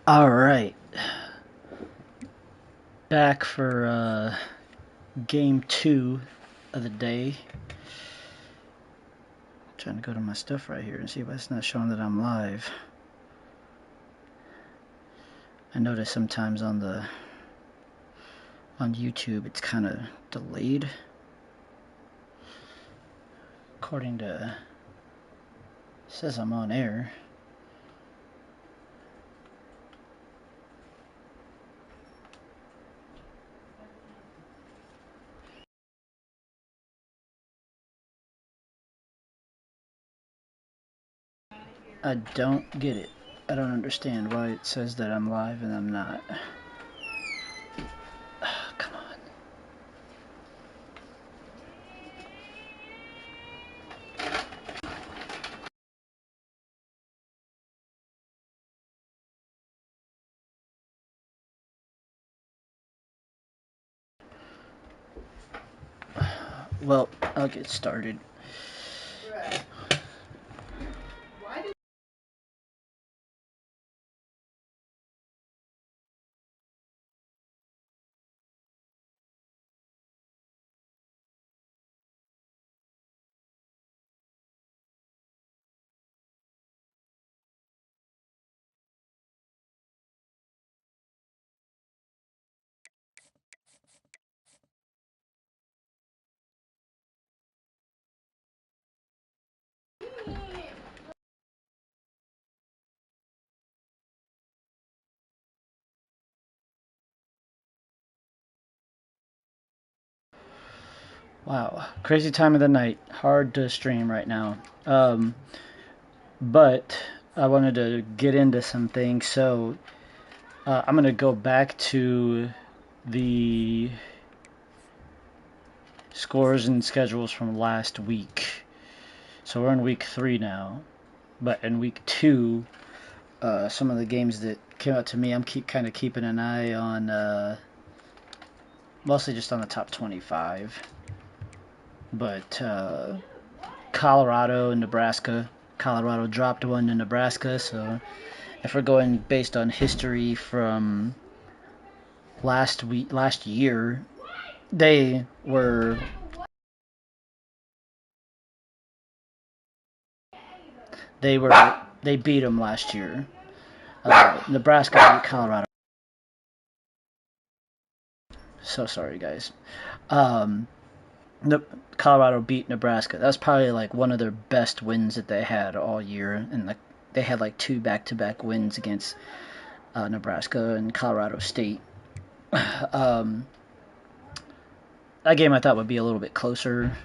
All right, back for game 2 of the day. Trying to go to my stuff right here and see why it's not showing that I'm live. I notice sometimes on YouTube it's kind of delayed. According to, it says I'm on air. I don't get it. I don't understand why it says that I'm live and I'm not. Come on. Well, I'll get started. Wow, crazy time of the night. Hard to stream right now. But I wanted to get into some things, so I'm going to go back to the scores and schedules from last week. So we're in week 3 now, but in week 2, some of the games that came out to me, I'm kind of keeping an eye on, mostly just on the top 25. But Colorado and Nebraska. Colorado dropped one to Nebraska, so if we're going based on history from last year, they beat them last year. Nebraska beat Colorado. So sorry, guys. Um, Colorado beat Nebraska. That was probably like one of their best wins that they had all year, and they had like 2 back-to-back wins against Nebraska and Colorado State. um, that game I thought would be a little bit closer.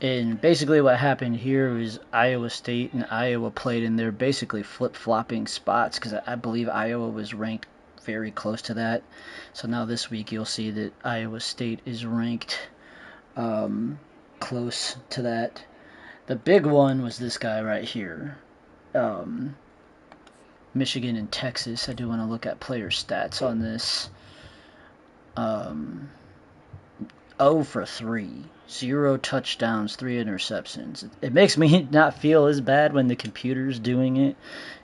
And basically what happened here was Iowa State and Iowa played, and they're basically flip-flopping spots because I believe Iowa was ranked very close to that. So now this week you'll see that Iowa State is ranked close to that. The big one was this guy right here. Michigan and Texas. I do want to look at player stats on this. 0 for 3. 0 touchdowns, 3 interceptions. It makes me not feel as bad when the computer's doing it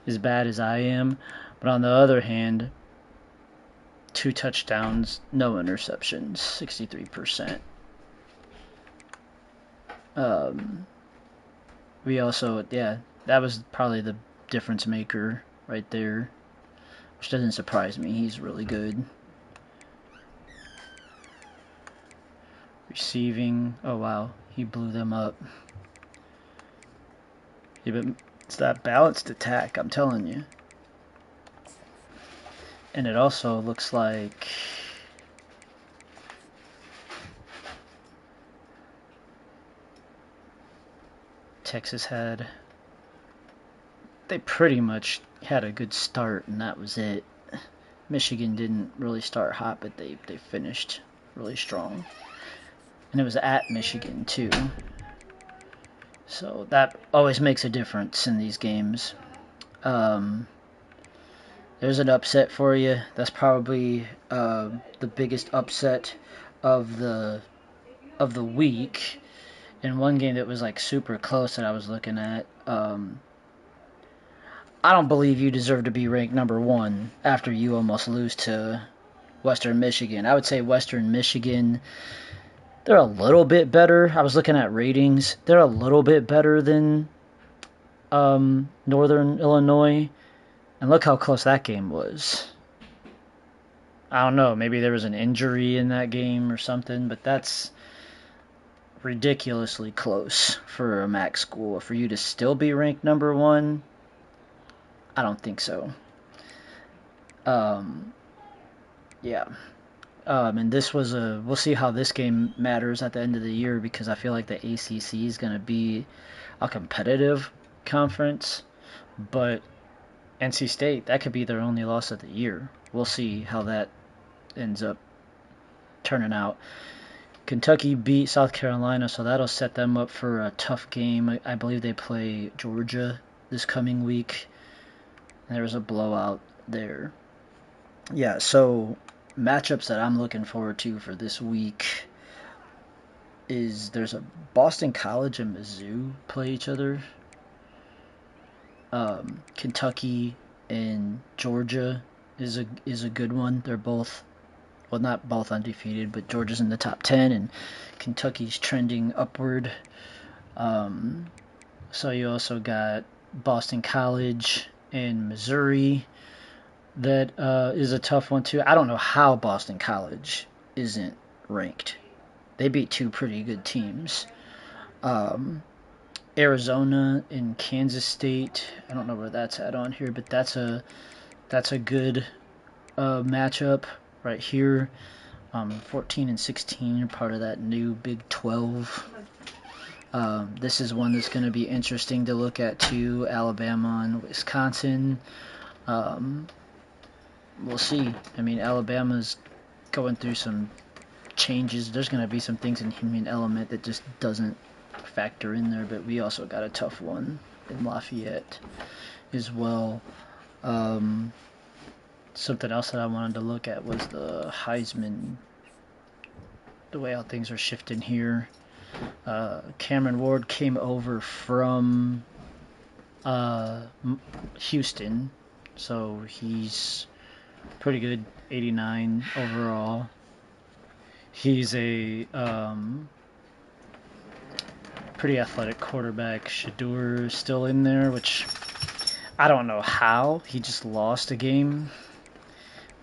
as bad as I am. But on the other hand, 2 touchdowns, no interceptions, 63%. We also, that was probably the difference maker right there, which doesn't surprise me. He's really good. Receiving, oh wow, he blew them up. Yeah, but it's that balanced attack, I'm telling you. And it also looks like Texas they pretty much had a good start, and that was it. Michigan didn't really start hot, but they finished really strong. And it was at Michigan, too. So that always makes a difference in these games. There's an upset for you. That's probably the biggest upset of the week. In one game that was like super close that I was looking at, I don't believe you deserve to be ranked number one after you almost lose to Western Michigan. I would say Western Michigan, they're a little bit better. I was looking at ratings. They're a little bit better than Northern Illinois. And look how close that game was. I don't know. Maybe there was an injury in that game or something, but that's ridiculously close for a MAC school. For you to still be ranked number one, I don't think so. Yeah. And this was we'll see how this game matters at the end of the year, because I feel like the ACC is going to be a competitive conference, but NC State, that could be their only loss of the year. We'll see how that ends up turning out. Kentucky beat South Carolina, so that'll set them up for a tough game. I believe they play Georgia this coming week. There was a blowout there. Yeah, so matchups that I'm looking forward to for this week is there's a Boston College and Mizzou play each other. Kentucky and Georgia is a good one. They're both, well, not both undefeated, but Georgia's in the top 10 and Kentucky's trending upward. So you also got Boston College and Missouri. That is a tough one too. I don't know how Boston College isn't ranked. They beat two pretty good teams. Arizona and Kansas State. I don't know where that's at on here, but that's a good matchup right here. 14 and 16 are part of that new Big 12. This is one that's going to be interesting to look at too. Alabama and Wisconsin. We'll see. I mean, Alabama's going through some changes. There's going to be some things in human element that just doesn't factor in there, but we also got a tough one in Lafayette as well. Something else that I wanted to look at was the Heisman, the way how things are shifting here. Cameron Ward came over from Houston, so he's pretty good, 89 overall. He's a pretty athletic quarterback. Shador is still in there, which I don't know how. He just lost a game,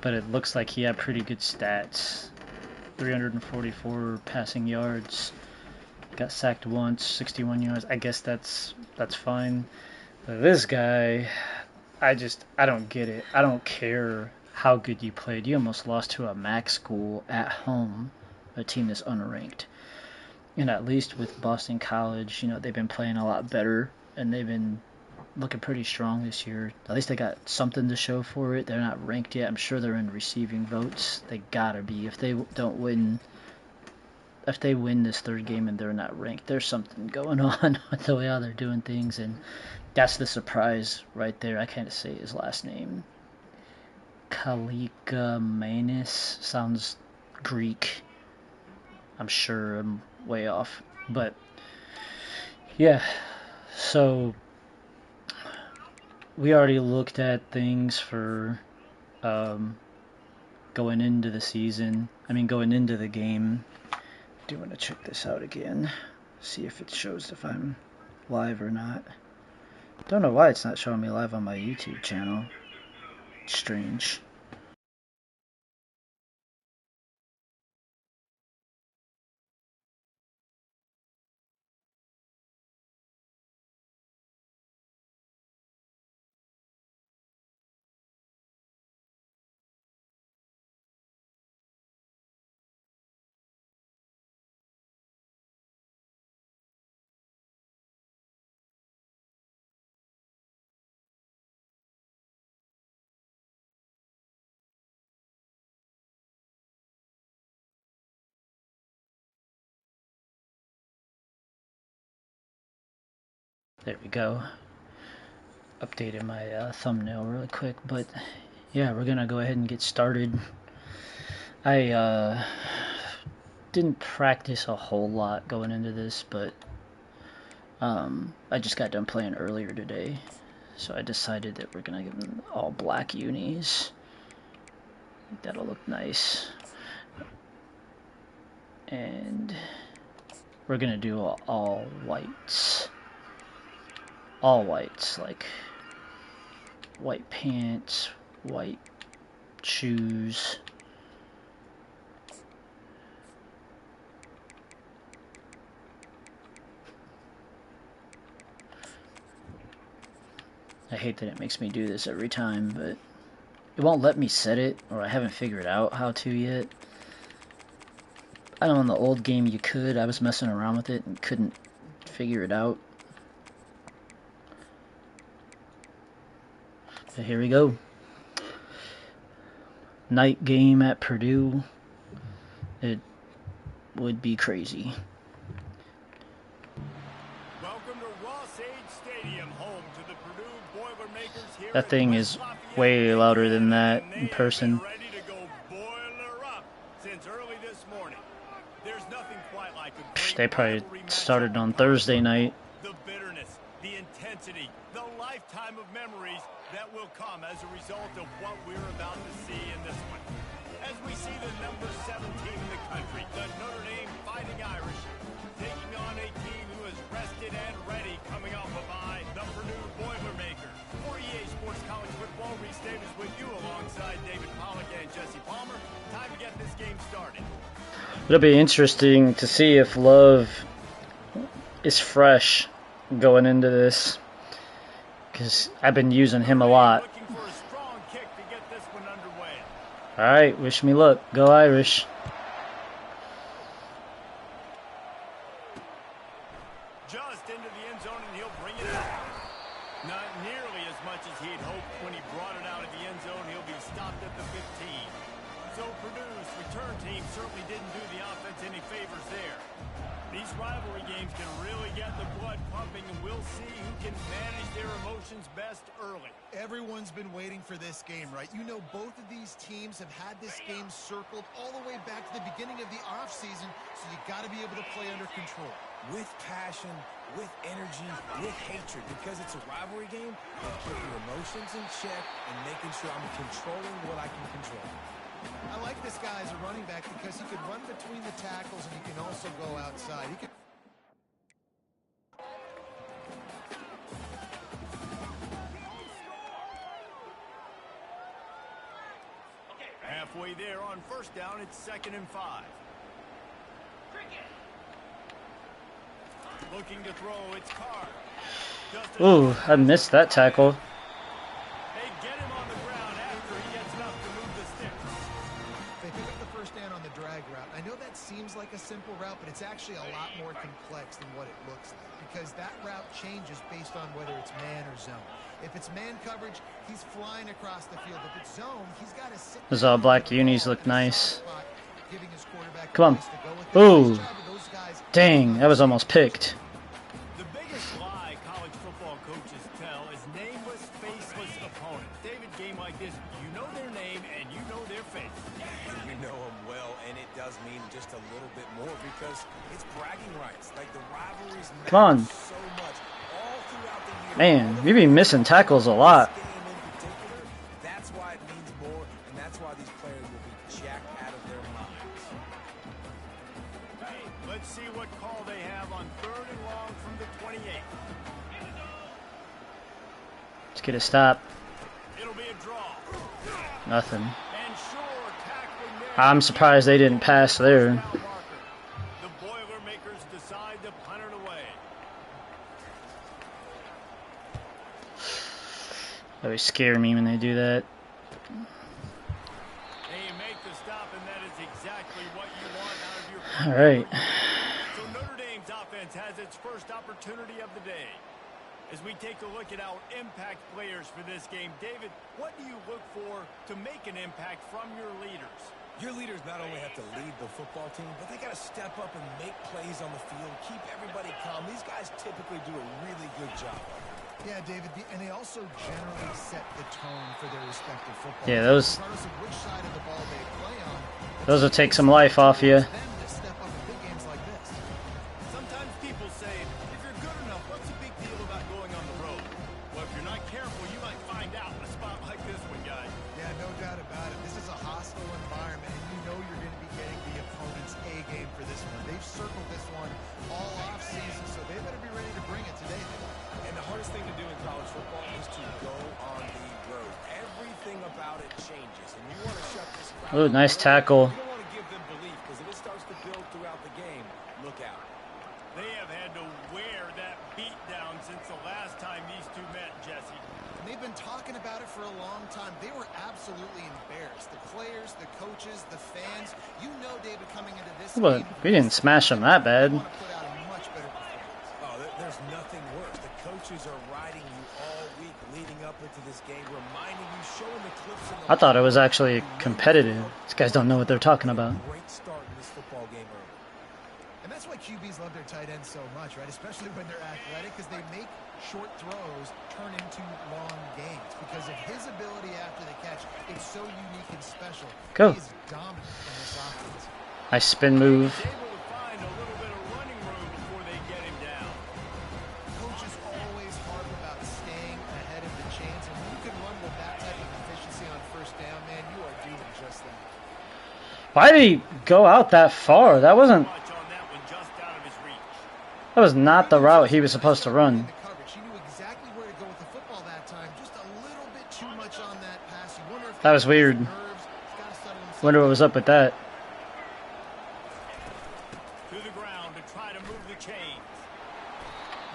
but it looks like he had pretty good stats. 344 passing yards. Got sacked once, 61 yards. I guess that's fine. But this guy, I don't get it. I don't care how good you played. You almost lost to a MAC school at home, a team that's unranked. And at least with Boston College, they've been playing a lot better, and they've been looking pretty strong this year. At least they got something to show for it. They're not ranked yet. I'm sure they're in receiving votes. They gotta be. If they win this third game and they're not ranked, there's something going on with the way how they're doing things, and that's the surprise right there. I can't say his last name. Kalikamenis sounds Greek. I'm sure I'm way off, but yeah. So we already looked at things for going into the season. Going into the game. I do want to check this out again, see if it shows if I'm live or not. Don't know why it's not showing me live on my YouTube channel. Strange. There we go. Updated my thumbnail really quick, but yeah, we're gonna go ahead and get started. I didn't practice a whole lot going into this, but I just got done playing earlier today, So I decided that we're gonna give them all black unis. I think that'll look nice. And we're gonna do all whites. All whites, like white pants, white shoes. I hate that it makes me do this every time, but it won't let me set it, or I haven't figured out how to yet. I know in the old game you could. I was messing around with it and couldn't figure it out. So here we go. Night game at Purdue. It would be crazy. That thing is way louder than that in person. They probably started on Thursday night. The bitterness, the intensity, the lifetime of memories that will come as a result of what we're about to see in this one. As we see the number 7 team in the country, the Notre Dame Fighting Irish, taking on a team who is rested and ready coming off a bye, the Purdue Boilermakers. For EA Sports College Football, Reese Davis with you alongside David Pollock and Jesse Palmer. Time to get this game started. It'll be interesting to see if Love is fresh going into this, because I've been using him a lot. Alright, wish me luck. Go Irish. Just into the end zone, and he'll bring it out. Not nearly as much as he'd hoped when he brought it out of the end zone. He'll be stopped at the 15. So Purdue's return team certainly didn't do the offense any favors there. These rivalry games can really get the blood pumping, and we'll see who can manage their emotions best early. Everyone's been waiting for this game, right? You know, both of these teams have had this game circled all the way back to the beginning of the offseason, so you got to be able to play under control. With passion, with energy, with hatred, because it's a rivalry game. I'll keep your emotions in check and making sure I'm controlling what I can control. I like this guy as a running back because he can run between the tackles and he can also go outside. He can... Halfway there on first down, it's 2nd and 5. Looking to throw, it's Carr. Ooh, I missed that tackle. They get him on the ground after he gets enough to move the sticks. They pick up the first down on the drag route. I know that seems like a simple route, but it's actually a lot more complex than what it looks like, because that route changes based on whether it's man or zone. If it's man coverage, he's flying across the field. If it's zone, he's got to sit. Those all black unis look nice. Giving his quarterback Come on. Ooh. Dang, that was almost picked. The biggest lie college football coaches tell is nameless, faceless opponents. David, game like this, you know their name and you know their face. You know them well, and it does mean just a little bit more because it's bragging rights. Like the rivalries Come on. so much all throughout the year. Man, we be missing tackles a lot. This game in particular, that's why it means more, and that's why these players will be jacked out of their minds. Let's see what call they have on 3rd and long from the 28. Let's get a stop. It'll be a draw. Nothing. And sure, tackling there. I'm surprised they didn't pass there. The Boilermakers decide to punt it away. They always scare me when they do that. They make the stop, and that is exactly what you want out of your All right. So Notre Dame's offense has its first opportunity of the day. As we take a look at our impact players for this game, David, what do you look for to make an impact from your leaders? Your leaders not only have to lead the football team, but they got to step up and make plays on the field, keep everybody calm. These guys typically do a really good job. Yeah, David, and they also generally set the tone for their respective football. Yeah, those Regardless of which side of the ball they play on, those will take some life off you. them to step up in big games like this. Sometimes people say, if you're good enough, what's the big deal about going on the road? Well, if you're not careful, Ooh, nice tackle. You don't want to give them belief because if it starts to build throughout the game, look out. They have had to wear that beat down since the last time these two met, Jesse. And they've been talking about it for a long time. They were absolutely embarrassed. The players, the coaches, the fans. You know, David, coming into this But game, we didn't smash them that bad. want to put out a much better performance. Oh, there's nothing worse. The coaches are riding you all week leading up into this game, reminding you, showing the clips in the I thought it was actually competitive. These guys don't know what they're talking about. Great start in this football game early. And that's why QBs love their tight ends so much, right? Especially when they're athletic, because they make short throws turn into long gains. Because of his ability after the catch, it's so unique and special. Go. He's dominant in this offense. Nice spin move. He's able to find a little bit of running room before they get him down. Coaches always harp about staying ahead of the chains, and when you can run with that type of efficiency on first down, man, you are doing just that. Why did he go out that far? That wasn't. Much on that one, just out of his reach. That was not the route he was supposed to run. The coverage. He knew exactly where to go with the football that time. Just a little bit too much on that pass. You wonder if That was weird. nerves. He's got to settle himself. Wonder what was up with that. To the ground to try to move the chains.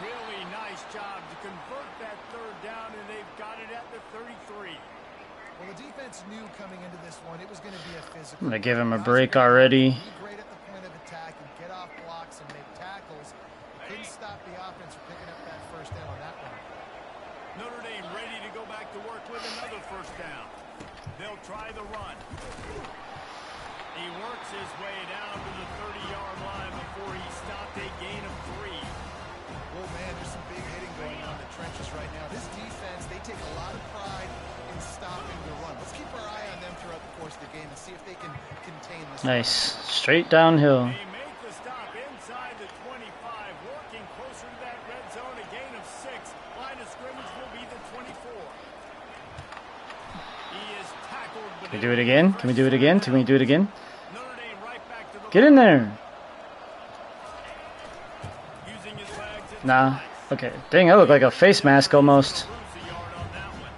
Really nice job to convert that third down, and they've got it at the 33. Well, the defense knew coming into this one it was going to be a physical. I'm gonna give him a break already. Be great at the point of attack and get off blocks and make tackles. Couldn't stop the offense from picking up that first down on that one. Notre Dame ready to go back to work with another first down. They'll try the run. He works his way down to the 30-yard line before he stopped a gain of 3. Oh, man, there's some big hitting going on in the trenches right now. This defense, they take a lot of pride in stopping the run. Let's keep our eye on them throughout the course of the game and see if they can contain this. Nice. Straight downhill. They make the stop inside the 25, working closer to that red zone, a gain of 6. Line of scrimmage will be the 24. He is tackled. Can we do it again? Can we do it again? Can we do it again? Notre Dame right back to the Get in there. using his legs. It's Nah. nice. Okay. Dang, I look like a face mask almost. Lose a yard on that one.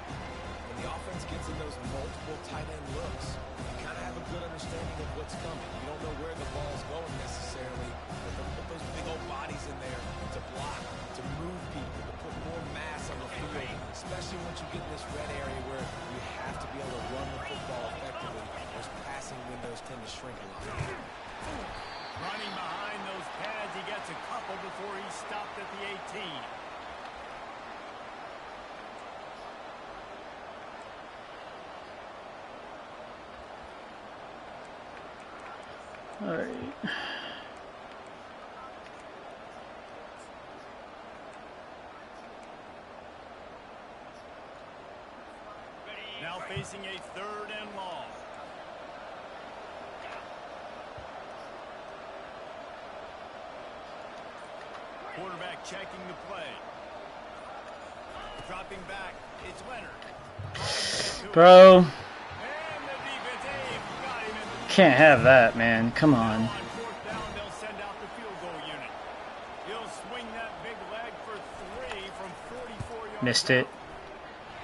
When the offense gets in those multiple tight end looks, you kind of have a good understanding of what's coming. You don't know where the ball's going necessarily, but they'll put those big old bodies in there to block, to move people, to put more mass on the field, especially once you get in this red area where you have to be able to run the football effectively. Those passing windows tend to shrink a lot. Running behind those pads, he gets a couple before he stopped at the 18. All right. Now facing a 3rd and long. Quarterback checking the play. Dropping back, it's Leonard. Bro, And the defense, got him in the can't have that, man. Come on. On 4th down, they'll send out the field goal unit. He'll swing that big leg for 3 from 44 yards. Missed it.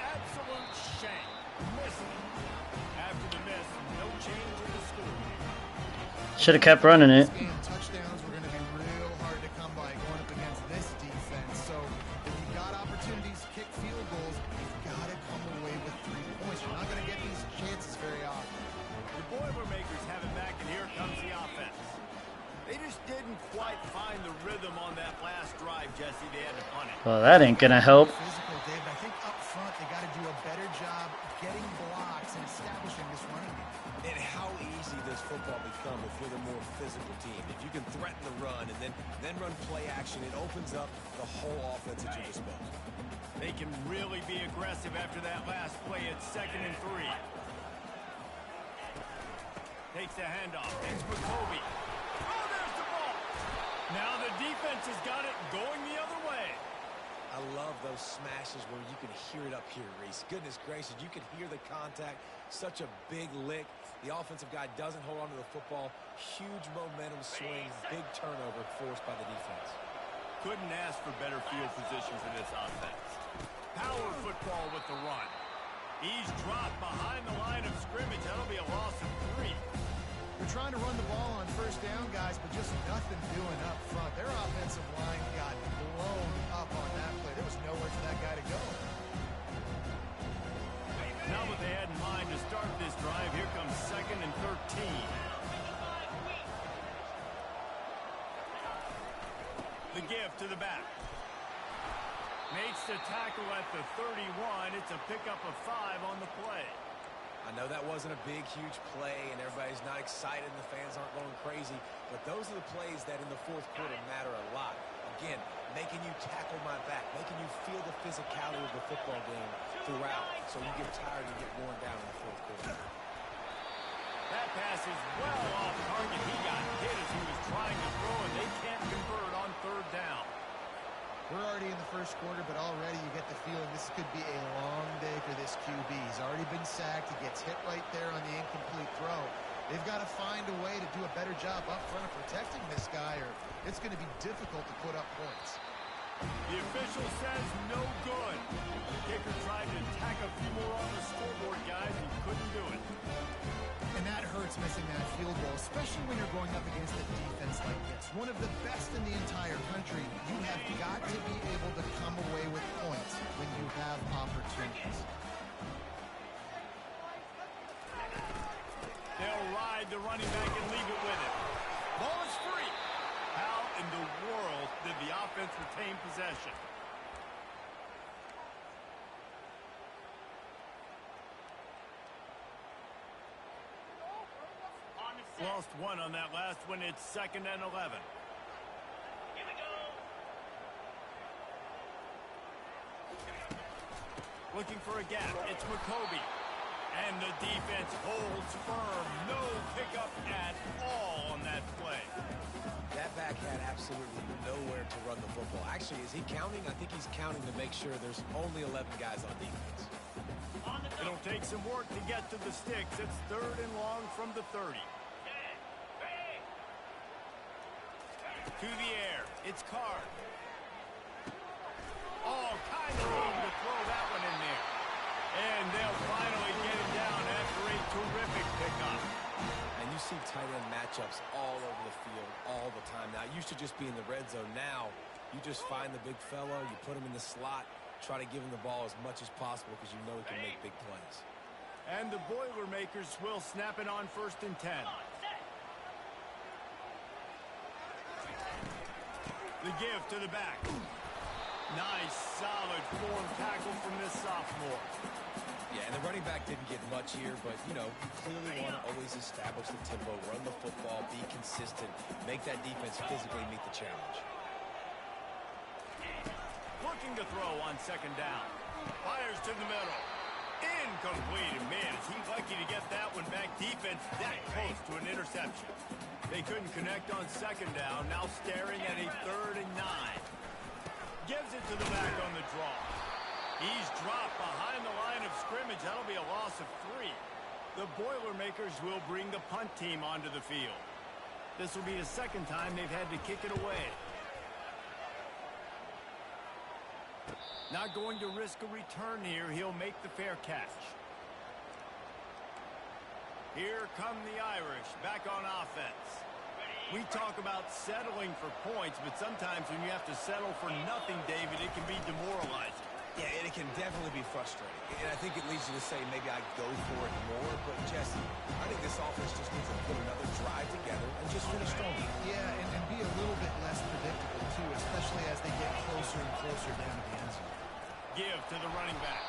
Absolute shame. Missed it. After the miss, no change in the score. Should have kept running it. This game, touchdowns were going to be real hard to come by going up against this defense. So if you've got opportunities to kick field goals, you've got to come away with 3 points. You're not going to get these chances very often. The Boilermakers have it back, and here comes the offense. They just didn't quite find the rhythm on that last drive, Jesse. They had to punt it. Well, that ain't gonna help. Physical, Dave. I think up front they got to do a better job getting blocks and establishing this running game. And how easy does football become if you're the more physical team? If you can threaten the run and then run play action, it opens up the whole offense at your disposal. They can really be aggressive after that last play. It's 2nd and 3. Takes the handoff. It's for Kobe. Oh, there's the ball. Now the defense has got it going the other way. I love those smashes where you can hear it up here, Reese. Goodness gracious, you can hear the contact. Such a big lick. The offensive guy doesn't hold on to the football. Huge momentum swing, big turnover forced by the defense. Couldn't ask for better field position for this offense. Power football with the run. He's dropped behind the line of scrimmage. That'll be a loss of 3. They're trying to run the ball on first down, guys, but just nothing doing up front. Their offensive line got blown up on that play. There was nowhere for that guy to go. Not what they had in mind to start this drive. Here comes 2nd and 13. The give to the back. Makes the tackle at the 31. It's a pickup of 5 on the play. I know that wasn't a big, huge play, and everybody's not excited, and the fans aren't going crazy, but those are the plays that in the fourth quarter matter a lot. Again, making you tackle my back, making you feel the physicality of the football game throughout, so you get tired and get worn down in the fourth quarter. That pass is well off target. He got hit as he was trying to throw, and they can't convert on 3rd down. We're already in the first quarter, but already you get the feeling this could be a long day for this QB. He's already been sacked. He gets hit right there on the incomplete throw. They've got to find a way to do a better job up front of protecting this guy, or it's going to be difficult to put up points. The official says no good. The kicker tried to tack a few more on the scoreboard, guys, and couldn't do it. And that hurts missing that field goal, especially when you're going up against a defense like this. One of the best in the entire country. You have got to be able to come away with points when you have opportunities. They'll ride the running back and leave it with him. Ball is free. How in the world did the offense retain possession? Lost 1 on that last one. It's 2nd and 11. Here we go. Looking for a gap. It's McCoby. And the defense holds firm. No pickup at all on that play. That back had absolutely nowhere to run the football. Actually, is he counting? I think he's counting to make sure there's only 11 guys on defense. It'll take some work to get to the sticks. It's 3rd and long from the 30. To the air. It's Carr. Oh, kind of room to throw that one in there. And they'll finally get him down after a terrific pickup. And you see tight end matchups all over the field all the time. Now, it used to just be in the red zone. Now, you just find the big fellow, you put him in the slot, try to give him the ball as much as possible because you know he can make big plays. And the Boilermakers will snap it on 1st and 10. The give to the back. Nice, solid form tackle from this sophomore. Yeah, and the running back didn't get much here, but, you know, you clearly want to always establish the tempo, run the football, be consistent, make that defense physically meet the challenge. Looking to throw on 2nd down. Fires to the middle. Incomplete. And man, is he lucky to get that one back. Defense that close to an interception. They couldn't connect on 2nd down. Now staring at a 3rd and 9. Gives it to the back on the draw. He's dropped behind the line of scrimmage. That'll be a loss of 3. The Boilermakers will bring the punt team onto the field. This will be the 2nd time they've had to kick it away. Not going to risk a return here. He'll make the fair catch. Here come the Irish back on offense. We talk about settling for points, but sometimes when you have to settle for nothing, David, it can be demoralizing. Yeah, and it can definitely be frustrating. And I think it leads you to say maybe I'd go for it more. But, Jesse, I think this offense just needs to put another drive together and just finish strong. Yeah, and be a little bit less predictable, too, especially as they get closer and closer down to the end zone. Give to the running back.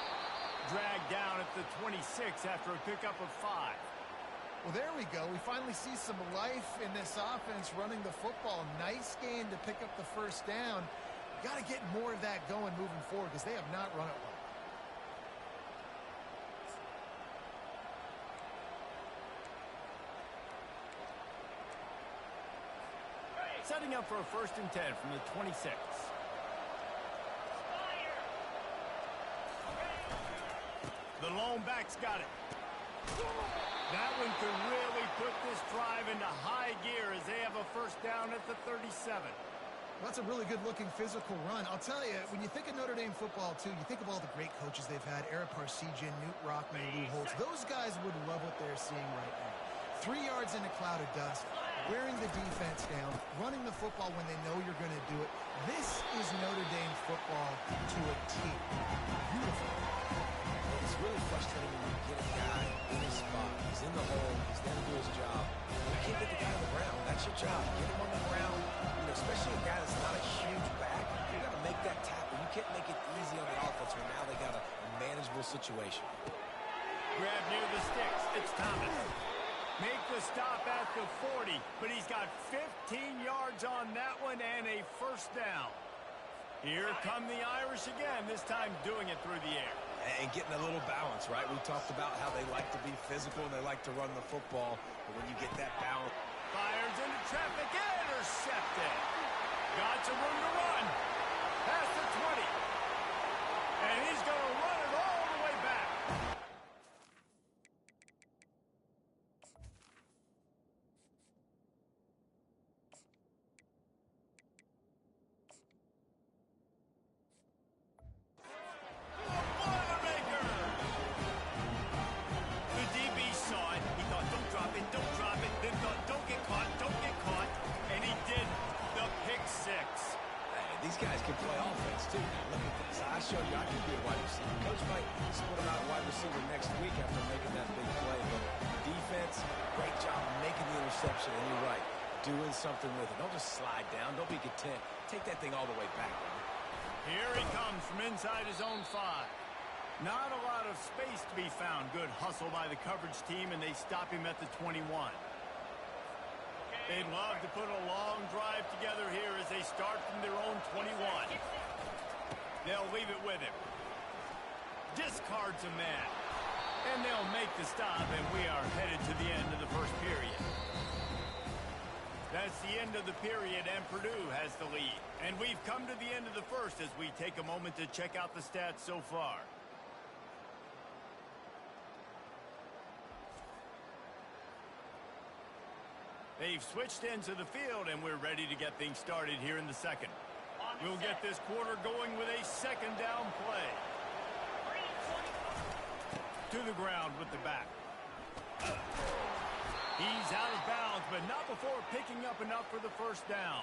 Dragged down at the 26 after a pickup of 5. Well, there we go. We finally see some life in this offense running the football. Nice game to pick up the 1st down. Got to get more of that going moving forward because they have not run it well. Setting up for a 1st and 10 from the 26. The lone back's got it. That one could really put this drive into high gear as they have a 1st down at the 37. Well, that's a really good-looking physical run. I'll tell you, when you think of Notre Dame football, too, you think of all the great coaches they've had, Eric Parsegian, Newt Rockne, Lou Holtz. Those guys would love what they're seeing right now. 3 yards in a cloud of dust, wearing the defense down, running the football when they know you're going to do it. This is Notre Dame football to a T. Beautiful. It's really frustrating when you get a guy in his spot. He's in the hole. He's there to do his job. You can't get the guy on the ground. That's your job. Get him on the ground. You know, especially a guy that's not a huge back. You got to make that tackle. You can't make it easy on the offense when now they got a manageable situation. Grab near the sticks. It's Thomas. Make the stop at the 40, but he's got 15 yards on that one and a first down. Here come the Irish again, this time doing it through the air. And getting a little balance, right? We talked about how they like to be physical and they like to run the football, but when you get that balance. Fires into traffic, intercepted. Got some room to run. Past the 20. And he's going to run it all the way back. These guys can play offense, too. Now, look at this. I showed you I can be a wide receiver. Coach might split him out a wide receiver next week after making that big play. But defense, great job making the interception. And you're right, doing something with it. Don't just slide down. Don't be content. Take that thing all the way back. Man. Here he comes from inside his own 5. Not a lot of space to be found. Good hustle by the coverage team, and they stop him at the 21. They'd love to put a long drive together here as they start from their own 21. They'll leave it with him. Discards a man. And they'll make the stop, and we are headed to the end of the first period. That's the end of the period, and Purdue has the lead. And we've come to the end of the first as we take a moment to check out the stats so far. They've switched ends of the field, and we're ready to get things started here in the second. We'll get this quarter going with a second down play. To the ground with the back. He's out of bounds, but not before picking up enough for the first down.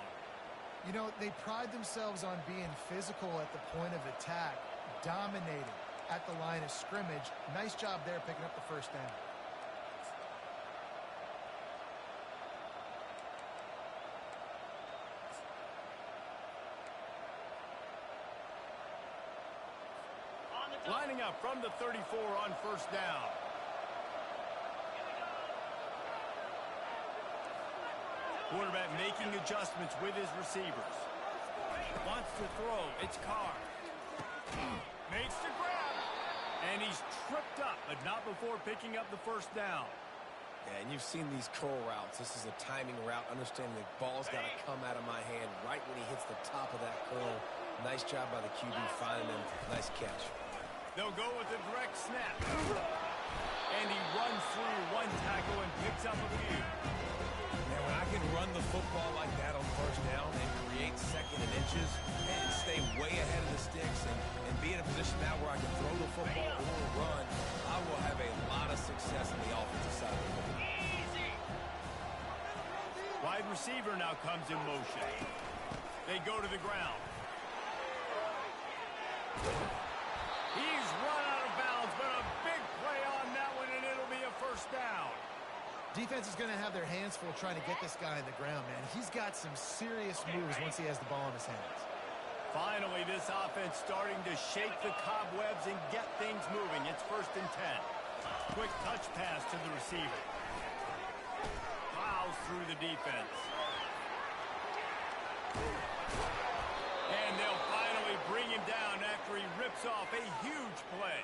You know, they pride themselves on being physical at the point of attack, dominating at the line of scrimmage. Nice job there picking up the first down. Lining up from the 34 on first down. Quarterback making adjustments with his receivers. Wants to throw. It's Carr. Makes the grab. And he's tripped up, but not before picking up the first down. Yeah, and you've seen these curl routes. This is a timing route. Understanding the ball's got to come out of my hand right when he hits the top of that curl. Nice job by the QB finding him. Nice catch. They'll go with a direct snap. And he runs through one tackle and picks up a few. Man, when I can run the football like that on first down and create second and inches and stay way ahead of the sticks and be in a position now where I can throw the football or run, I will have a lot of success on the offensive side of the ball. Wide receiver now comes in motion. They go to the ground. He's run out of bounds, but a big play on that one, and it'll be a first down. Defense is going to have their hands full trying to get this guy on the ground, man. He's got some serious moves once he has the ball in his hands. Finally, this offense starting to shake the cobwebs and get things moving. It's 1st and 10. Quick touch pass to the receiver. Plows through the defense. And they'll finally bring him down after he rips off a huge play.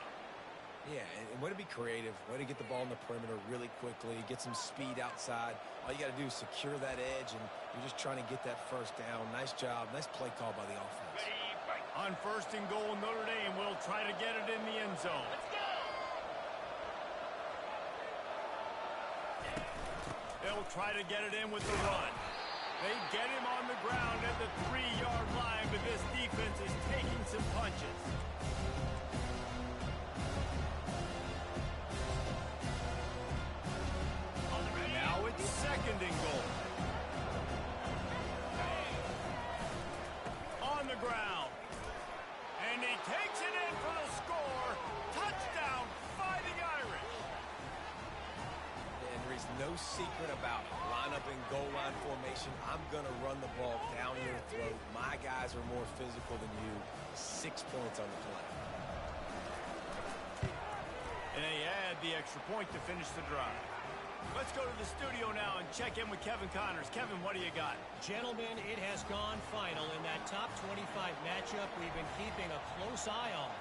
Yeah, and way to be creative, way to get the ball in the perimeter really quickly, get some speed outside. All you got to do is secure that edge, and you're just trying to get that first down. Nice job. Nice play call by the offense. On 1st and goal, Notre Dame will try to get it in the end zone. They'll try to get it in with the run. They get him on the ground at the 3-yard line, but this defense is taking some punches. Now it's second and goal. On the ground. And he takes it in for the score. Touchdown, Fighting Irish. And there's no secret about it. Line up in goal line formation. I'm going to run the ball down your throat. My guys are more physical than you. 6 points on the play. And they add the extra point to finish the drive. Let's go to the studio now and check in with Kevin Connors. Kevin, what do you got? Gentlemen, it has gone final in that top 25 matchup we've been keeping a close eye on.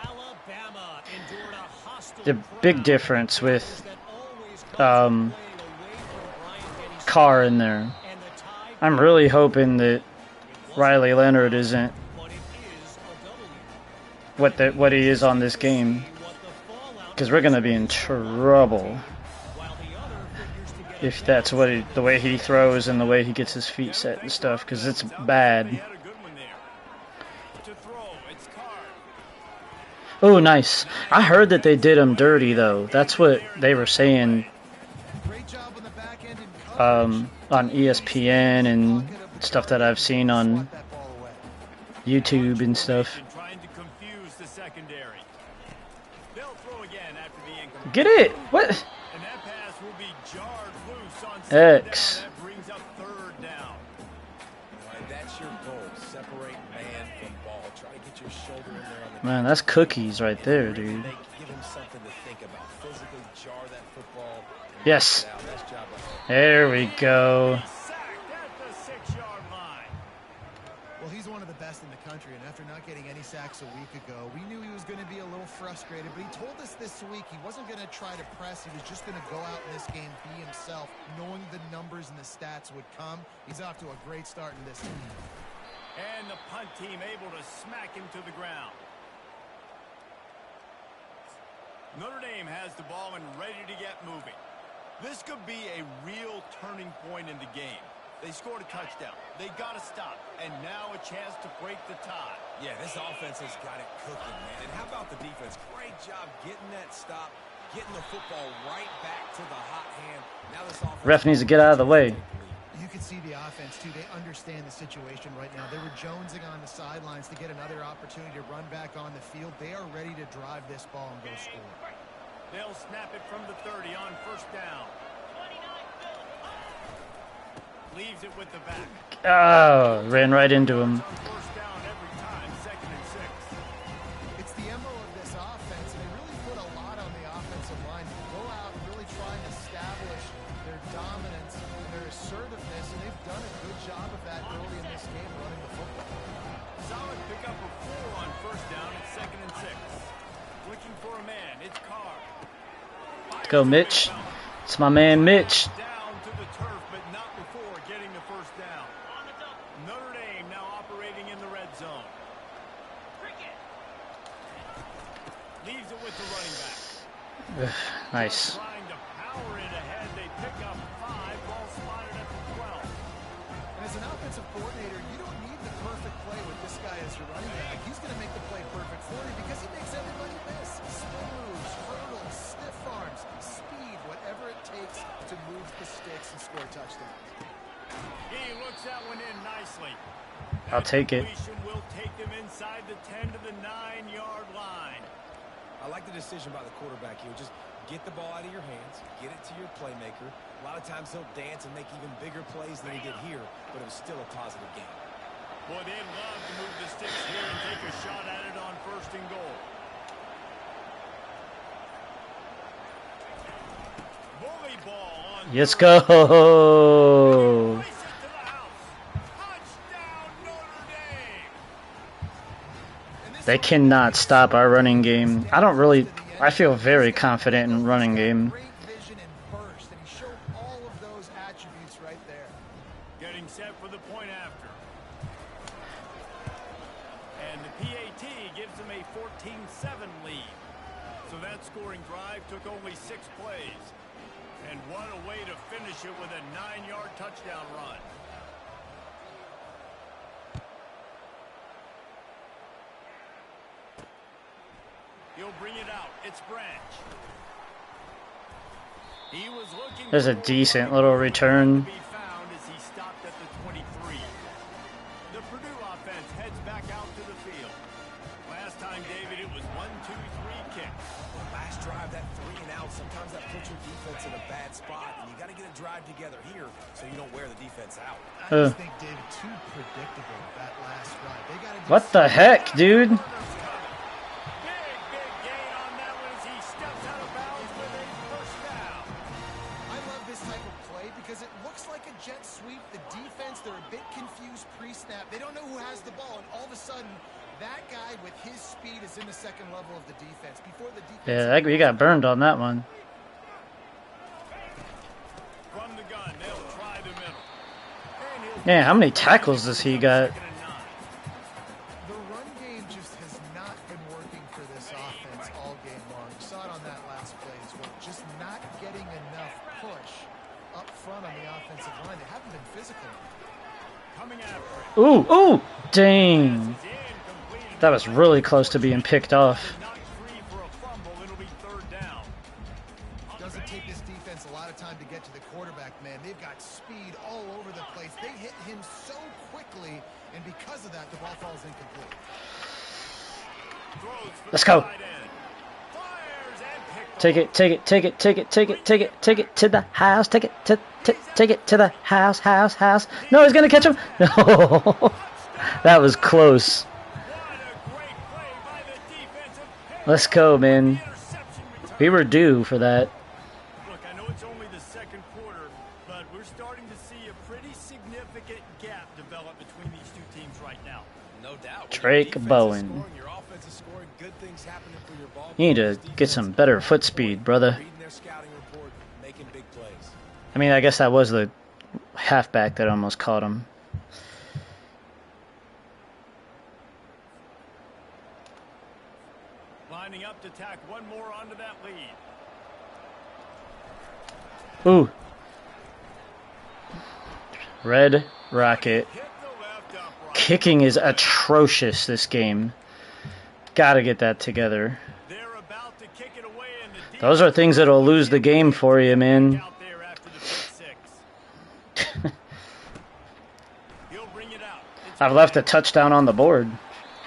Alabama endured a hostile The big difference with Carr in there. I'm really hoping that Riley Leonard isn't what he is on this game, because we're gonna be in trouble if that's the way he throws and the way he gets his feet set and stuff, because it's bad. Oh, nice. I heard that they did him dirty, though. That's what they were saying on ESPN and stuff that I've seen on YouTube and stuff. Get it! What? X. Man, that's cookies right there, dude. Yes. There we go. Well, he's one of the best in the country, and after not getting any sacks a week ago, we knew he was going to be a little frustrated, but he told us this week he wasn't going to try to press. He was just going to go out in this game, be himself, knowing the numbers and the stats would come. He's off to a great start in this game. And the punt team able to smack him to the ground. Notre Dame has the ball and ready to get moving. This could be a real turning point in the game. They scored a touchdown. They got to stop. And now a chance to break the tie. Yeah, this offense has got it cooking, man. And how about the defense? Great job getting that stop, getting the football right back to the hot hand. Now this offense... Ref needs to get out of the way. You can see the offense, too. They understand the situation right now. They were jonesing on the sidelines to get another opportunity to run back on the field. They are ready to drive this ball and go score. They'll snap it from the 30 on first down. Leaves it with the back. Oh, ran right into him. First down every time, second and 6. It's the MO of this offense, and they really put a lot on the offensive line to go out and really try and establish their dominance and their assertiveness, and they've done a good job of that early in this game running the football. Solid pickup of 4 on first down at second and 6. Looking for a man, it's Carr. Let's go, Mitch. It's my man, Mitch. Down to the turf, but not before getting the first down. Notre Dame now operating in the red zone. Leaves it with the running back. Nice. Trying to power it ahead. They pick up 5. Ball spotted at the 12. And as an offensive coordinator, you don't need the perfect play with this guy as your running back. He's going to make the play perfect for you because he makes everybody miss. Spin moves, hurdles, stiff arms, speed, whatever it takes to move the sticks and score touchdowns. He looks that one in nicely. I'll take it. Will take them inside the 10 to the 9-yard line. I like the decision by the quarterback here. Just get the ball out of your hands, get it to your playmaker. A lot of times he'll dance and make even bigger plays than he did here, but it was still a positive game. Boy, they'd love to move the sticks here and take a shot at it on first and goal. Bully ball on Let's go. They cannot stop our running game. I feel very confident in running game. Great vision and burst, and he showed all of those attributes right there. Getting set for the point after. And the PAT gives them a 14-7 lead. So that scoring drive took only 6 plays. And what a way to finish it with a 9-yard touchdown run. He'll bring it out. It's Branch. He was looking. There's a decent little return. To be found as he stopped at the 23. The Purdue offense heads back out to the field. Last time, David, it was 1, 2, 3 kicks. Last drive, that 3 and out, sometimes that puts your defense in a bad spot, and you got to get a drive together here so you don't wear the defense out. I just think, David, too predictable that last drive. They got to do What the heck, dude? Big gain on that one as he steps out of bounds with a first down. I love this type of play because it looks like a jet sweep. The defense, they're a bit confused pre-snap. They don't know who has the ball, and all of a sudden, that guy with his speed is in the second level of the defense. Before the defense... Yeah, we got burned on that one. From the gun, they'll try the middle. Yeah, how many tackles does he got? The run game just has not been working for this offense all game long. You saw it on that last play as well. Just not getting enough push up front on the offensive line. They haven't been physical. Coming after it. Ooh, ooh, dang. That was really close to being picked off. Knocked free for a fumble. It'll be third down. Doesn't take this defense a lot of time to get to the quarterback, man. They've got speed all over the place. They hit him so quickly, and because of that, the ball falls incomplete. Throws for Let's the go. tight end. Fires and picked Take it, take it, take it, take it, take it, take it, take it to the house. Take it to take it to the house, house, house. No, he's gonna catch him. No, that was close. Let's go, man. We were due for that. Look, I know it's only the second quarter, but we're starting to see a pretty significant gap develop between these two teams right now. No doubt. Drake Bowen. Your offense is scoring, good things happening for your ball. You need to get some better foot speed, brother. Reading their scouting report, making big plays. I mean, I guess that was the halfback that almost caught him. Lining up to tack one more onto that lead. Ooh. Red Rocket. Hit the left upright. Kicking is atrocious this game. Gotta get that together. They're about to kick it away, and the Those are things that'll lose the game for you, man. out there after the pick six. He'll bring it out. It's I've left a touchdown on the board.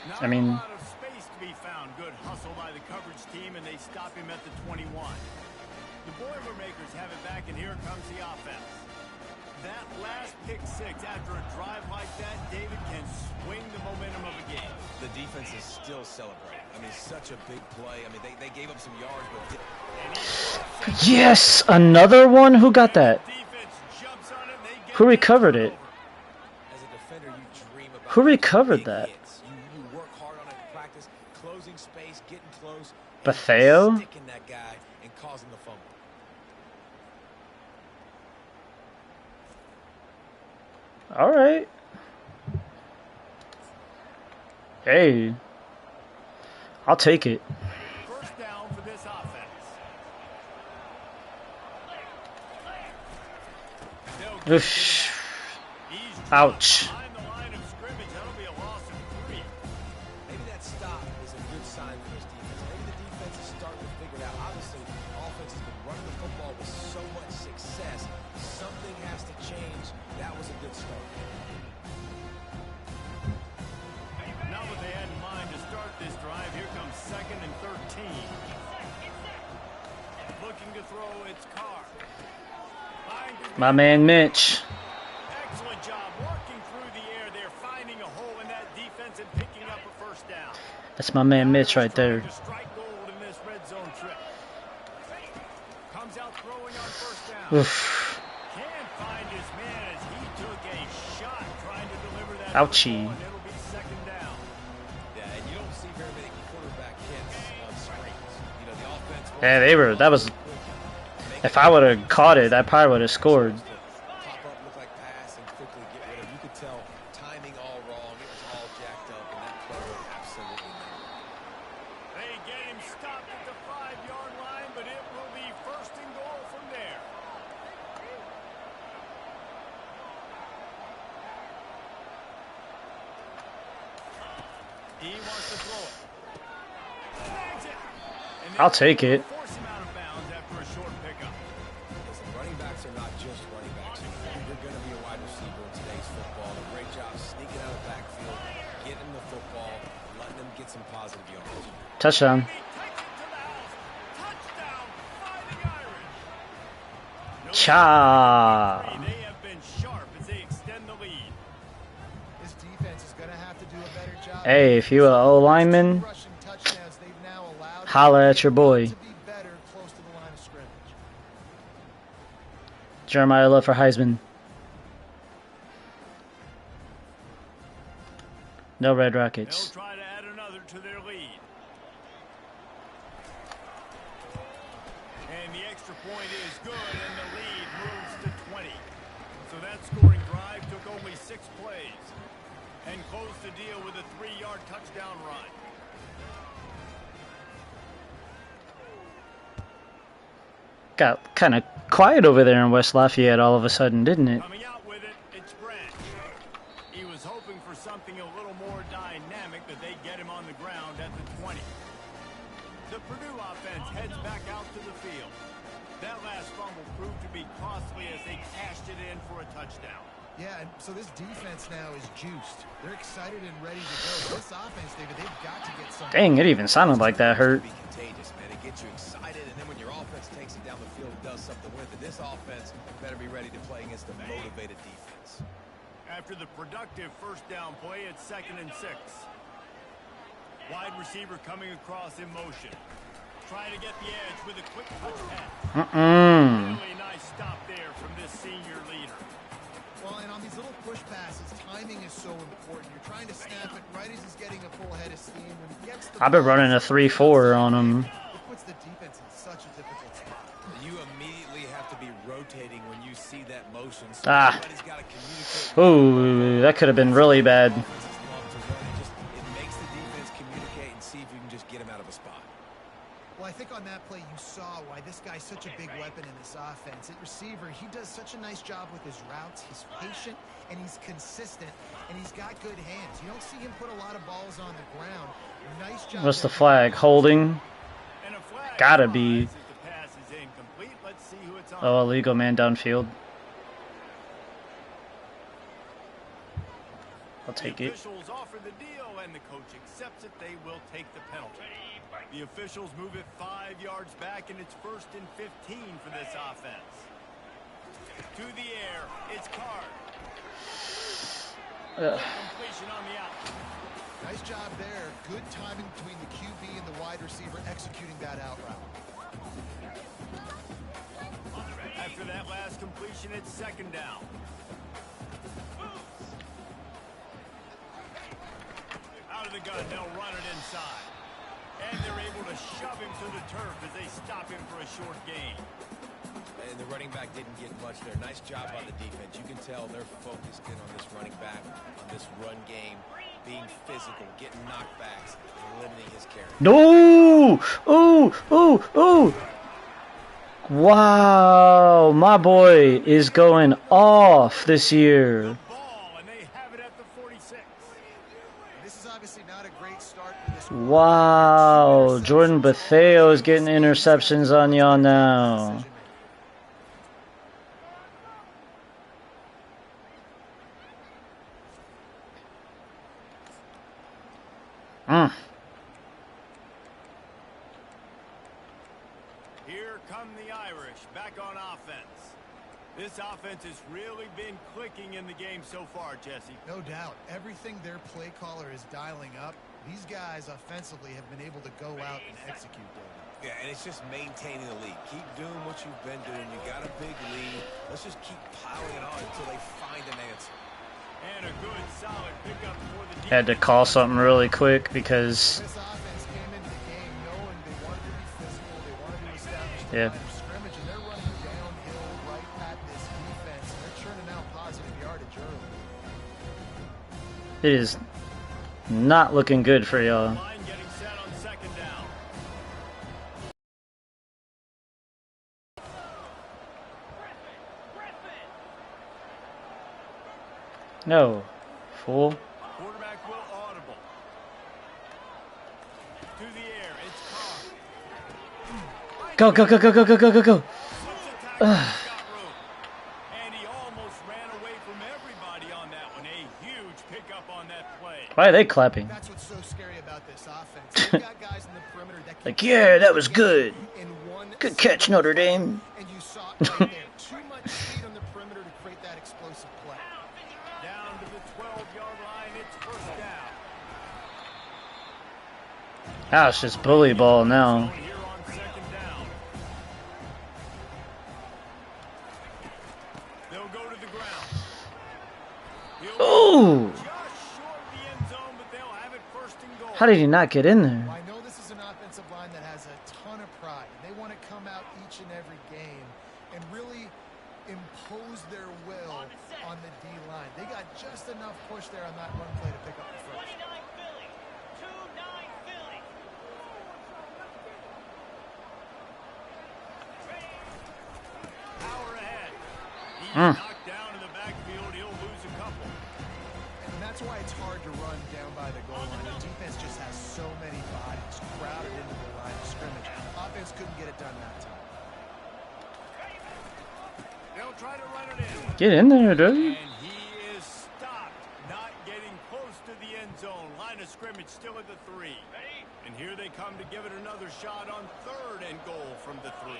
not I mean, a lot of space to be found. Good hustle by the coverage team, and they stop him at the 21. The Boilermakers have it back, and here comes the offense. That last pick six after a drive like that, David, can swing the momentum of a game. The defense is still celebrating. I mean, such a big play. I mean, they gave up some yards, but... yes, another one. Who got that? Defense jumps on it, and they get Who recovered it? As a defender, you dream about Who recovered big that? hits. You work hard on it in practice, closing space, getting close, and Betheo? sticking that guy and causing the fumble. All right. Hey, I'll take it. First down for this offense. They'll Oof. He's Ouch. behind the line of scrimmage. That'll be a loss of 3. Maybe that stop is a good sign for this defense. Maybe the defense is starting to figure it out. Obviously, the offense has been running the football with so much success. Something has to change. That was a good start. Not what they had in mind to start this drive. Here comes 2nd and 13. Looking to throw its car. My man Mitch. Excellent job working through the air there, finding a hole in that defense and picking up a first down. That's my man Mitch right there. To strike gold in this red zone trip. Comes out throwing on first down. Oof. Can't find his man as he took a shot trying to deliver that. Ouchie. football, and it'll be 2nd down. Yeah, and you don't see very many quarterback hits on screens. You know, the offense... Yeah, they were. That was. If I would have caught it, I probably would have scored. Pop up, look like pass, and quickly get rid of it. You could tell timing all wrong. It was all jacked up, and that play was absolutely nailed. They get him stopped at the 5-yard line, but it will be 1st and goal from there. He wants to throw it. Snags it. And I'll take it. force him out of bounds after a short pickup. Listen, running backs are not just running backs. You're going to be a wide receiver in today's football. A great job sneaking out of the backfield, getting the football, letting them get some positive yards. Touchdown. He takes it to the house. Touchdown, Fighting Irish. No Cha. They have been sharp as they extend the lead. This defense is going to have to do a better job. Hey, if you a O lineman, Rushing touchdowns they've now allowed holla at your boy. to be better close to the line of scrimmage. Jeremiah Love for Heisman. No Red They'll Rockets. try to add another to their lead. And the extra point is good, and the lead moves to 20. So that scoring drive took only 6 plays and closed the deal with a 3-yard touchdown run. Got kind of quiet over there in West Lafayette all of a sudden, didn't it? Coming out with it, it's Branch. He was hoping for something a little more dynamic, but they get him on the ground at the 20. The Purdue offense heads back out to the field. That last fumble proved to be costly as they cashed it in for a touchdown. Yeah, and so this defense now is juiced. They're excited and ready to go. This offense, David, they've got to get something. Dang, it even sounded like that hurt. Be contagious, man. It gets you excited, and then when your offense takes it down the field and does something with it, this offense better be ready to play against a motivated defense. After the productive first down play, it's 2nd and 6. Wide receiver coming across in motion. Trying to get the edge with a quick touch pass. Really nice stop there from this senior leader. Well, and on these little push passes, timing is so important. You're trying to snap it right as he's getting a full head of steam. When he gets the I've been ball, running a 3-4 on him. It puts the defense in such a difficult spot. You immediately have to be rotating when you see that motion. So Ah. everybody's got to communicate. Ooh, that could have been really bad. Offenses love to run. It makes the defense communicate and see if you can just get him out of a spot. Well, I think on that play you saw why this guy's such a big weapon in this offense. At receiver, he does such a nice job with his routes. He's patient, and he's consistent, and he's got good hands. You don't see him put a lot of balls on the ground. Nice job. What's the there. flag? Holding? And a flag Gotta flies be. as the pass is incomplete. Let's see who it's on. Oh, illegal man downfield. I'll take The it. officials offer the deal, and the coach accepts it. They will take the penalty. The officials move it 5 yards back, and it's 1st and 15 for this offense. To the air, it's Card. Completion on the out. Nice job there. Good timing between the QB and the wide receiver executing that out route. After that last completion, it's 2nd down. Out of the gun, they'll run it inside. And they're able to shove him to the turf as they stop him for a short gain. And the running back didn't get much there. Nice job by the defense. You can tell they're focused in on this running back, on this run game, being physical, getting knockbacks, and limiting his carry. No! Ooh! Ooh! Ooh! Wow! My boy is going off this year. The ball, and they have it at the 46. This is obviously not a great start for this. Wow! Jordan Bethea is getting interceptions on y'all now. Here come the Irish back on offense. This offense has really been clicking in the game so far, Jesse. No doubt. Everything their play caller is dialing up, these guys offensively have been able to go out and execute them. Yeah, and it's just maintaining the lead. Keep doing what you've been doing. You got a big lead. Let's just keep piling it on until they find an answer. And a good, solid pickup for the defense. Had to call something really quick because This offense came into the game knowing they wanted to be physical, they wanted to establish the Yeah. line of scrimmage, and they're running downhill right at this defense, and they're churning out positive yardage early. it is not looking good for y'all. Line getting set on 2nd down. No. Fool. Quarterback will audible. Go, go, go, go, go, go, go, go, go. And he almost ran away from everybody on that one. A huge pickup on that play. Why are they clapping? That's what's so scary about this offense. They've got guys in the perimeter that can Like, yeah, that was good. in one Good catch, Notre Dame. And you saw it right there. Too much speed on the perimeter to create that explosive play. Down to the 12-yard line. It's first down. Ah, it's just bully ball now. Here on second down. They'll go to the ground. Ooh! Just short of the end zone, but they'll have it first and goal. How did he not get in there? I know this is an offensive line that has a ton of pride. They want to come out each and every game and really impose their will on the D-line. They got just enough push there on that run play to pick up the first. 29 Philly. 2-9 Philly. Power ahead. He's Mm. knocked down in the backfield. He'll lose a couple. And that's why it's hard to run down by the goal line. The defense just has so many bodies crowded into the line of scrimmage. Offense couldn't get it done that time. They'll try to run it in. Get in there, dude. And he is stopped, not getting close to the end zone. Line of scrimmage still at the 3. And here they come to give it another shot on third and goal from the 3.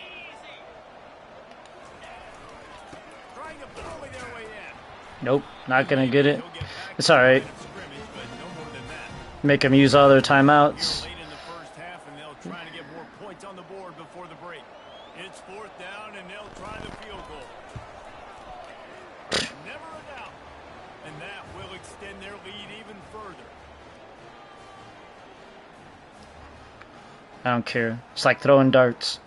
Trying to bully their way in. Nope, not gonna get it. He'll get back It's to the alright. line of scrimmage, but no more than that. Make him use all their timeouts. Late in the first half, and they'll try to get more points on the board before the break. It's fourth down, and they'll try the field goal. Never a doubt. And that will extend their lead even further. I don't care. It's like throwing darts.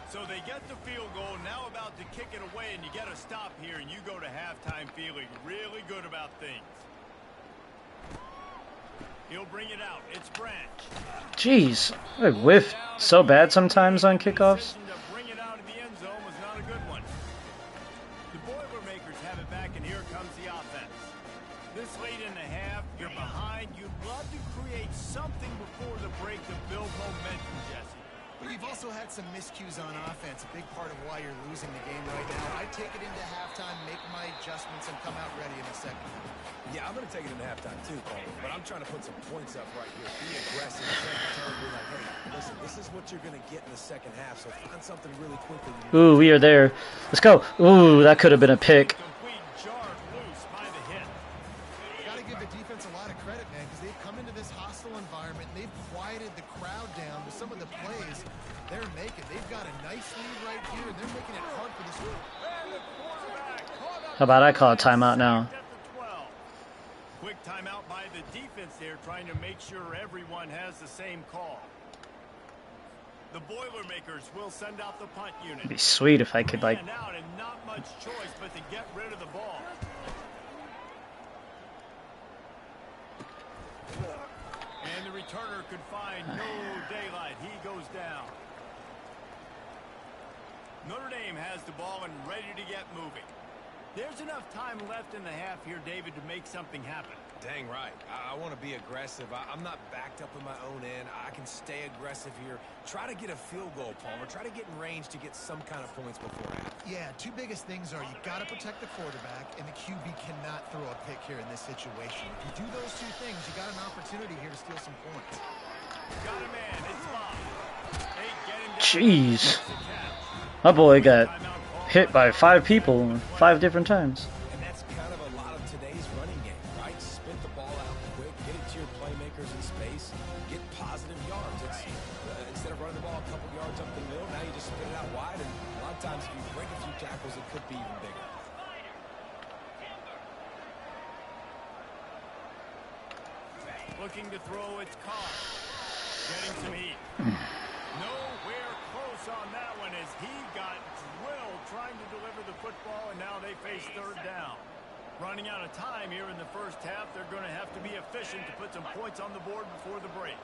So they get the field goal, now about to kick it away, and you get a stop here, and you go to halftime feeling really good about things. He'll bring it out. It's Branch. Jeez, I whiff so bad sometimes on kickoffs. Decision to bring it out of the end zone was not a good one. The Boilermakers have it back, and here comes the offense. This late in the half, you're behind. You'd love to create something before the break to build momentum, Jesse. But you've also had some miscues on offense, a big part of why you're losing the game right now. I'd take it into halftime, make my adjustments, and come out ready in the second half. Yeah, I'm going to take it into halftime too, Palmer, but I'm trying to put some points up right here. Be aggressive, tell them, be like, hey, listen, this is what you're going to get in the second half, so find something really quickly. Ooh, we are there. Let's go. Ooh, that could have been a pick. Complete jarred loose by the hit. Got to give the defense a lot of credit, man, because they've come into this hostile environment. They've quieted the crowd down with some of the plays they're making. They've got a nice lead right here, and they're making it hard for this group. And the quarterback caught up. How about I call a timeout now? At the 12. Quick timeout by the defense there, trying to make sure everyone has the same call. The Boilermakers will send out the punt unit. It'd be sweet if I could, like, And out, and not much choice but to get rid of the ball. And the returner could find no daylight. He goes down. Notre Dame has the ball and ready to get moving. There's enough time left in the half here, David, to make something happen. Dang right. I want to be aggressive. I'm not backed up in my own end. I can stay aggressive here. Try to get a field goal, Palmer. Try to get in range to get some kind of points before half. Yeah, two biggest things are you got to protect the quarterback, and the QB cannot throw a pick here in this situation. If you do those two things, you got an opportunity here to steal some points. Got a man. It's Bob. Hey, get him down. jeez. My boy got hit by 5 people 5 different times. And that's kind of a lot of today's running game, right? Spit the ball out quick, get it to your playmakers in space, get positive yards. It's, instead of running the ball a couple yards up the middle, now you just spit it out wide, and a lot of times if you break a few tackles, it could be even bigger. Looking to throw, it's caught. Getting some heat. Nowhere close on that one as he got drilled trying to deliver the football, and now they face third down. Running out of time here in the first half, they're going to have to be efficient to put some points on the board before the break.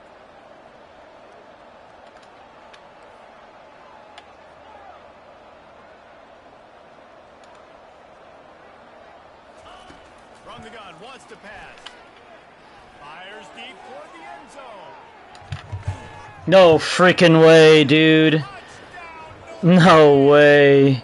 From the gun, wants to pass. Fires deep toward the end zone. No freaking way, dude. No way. The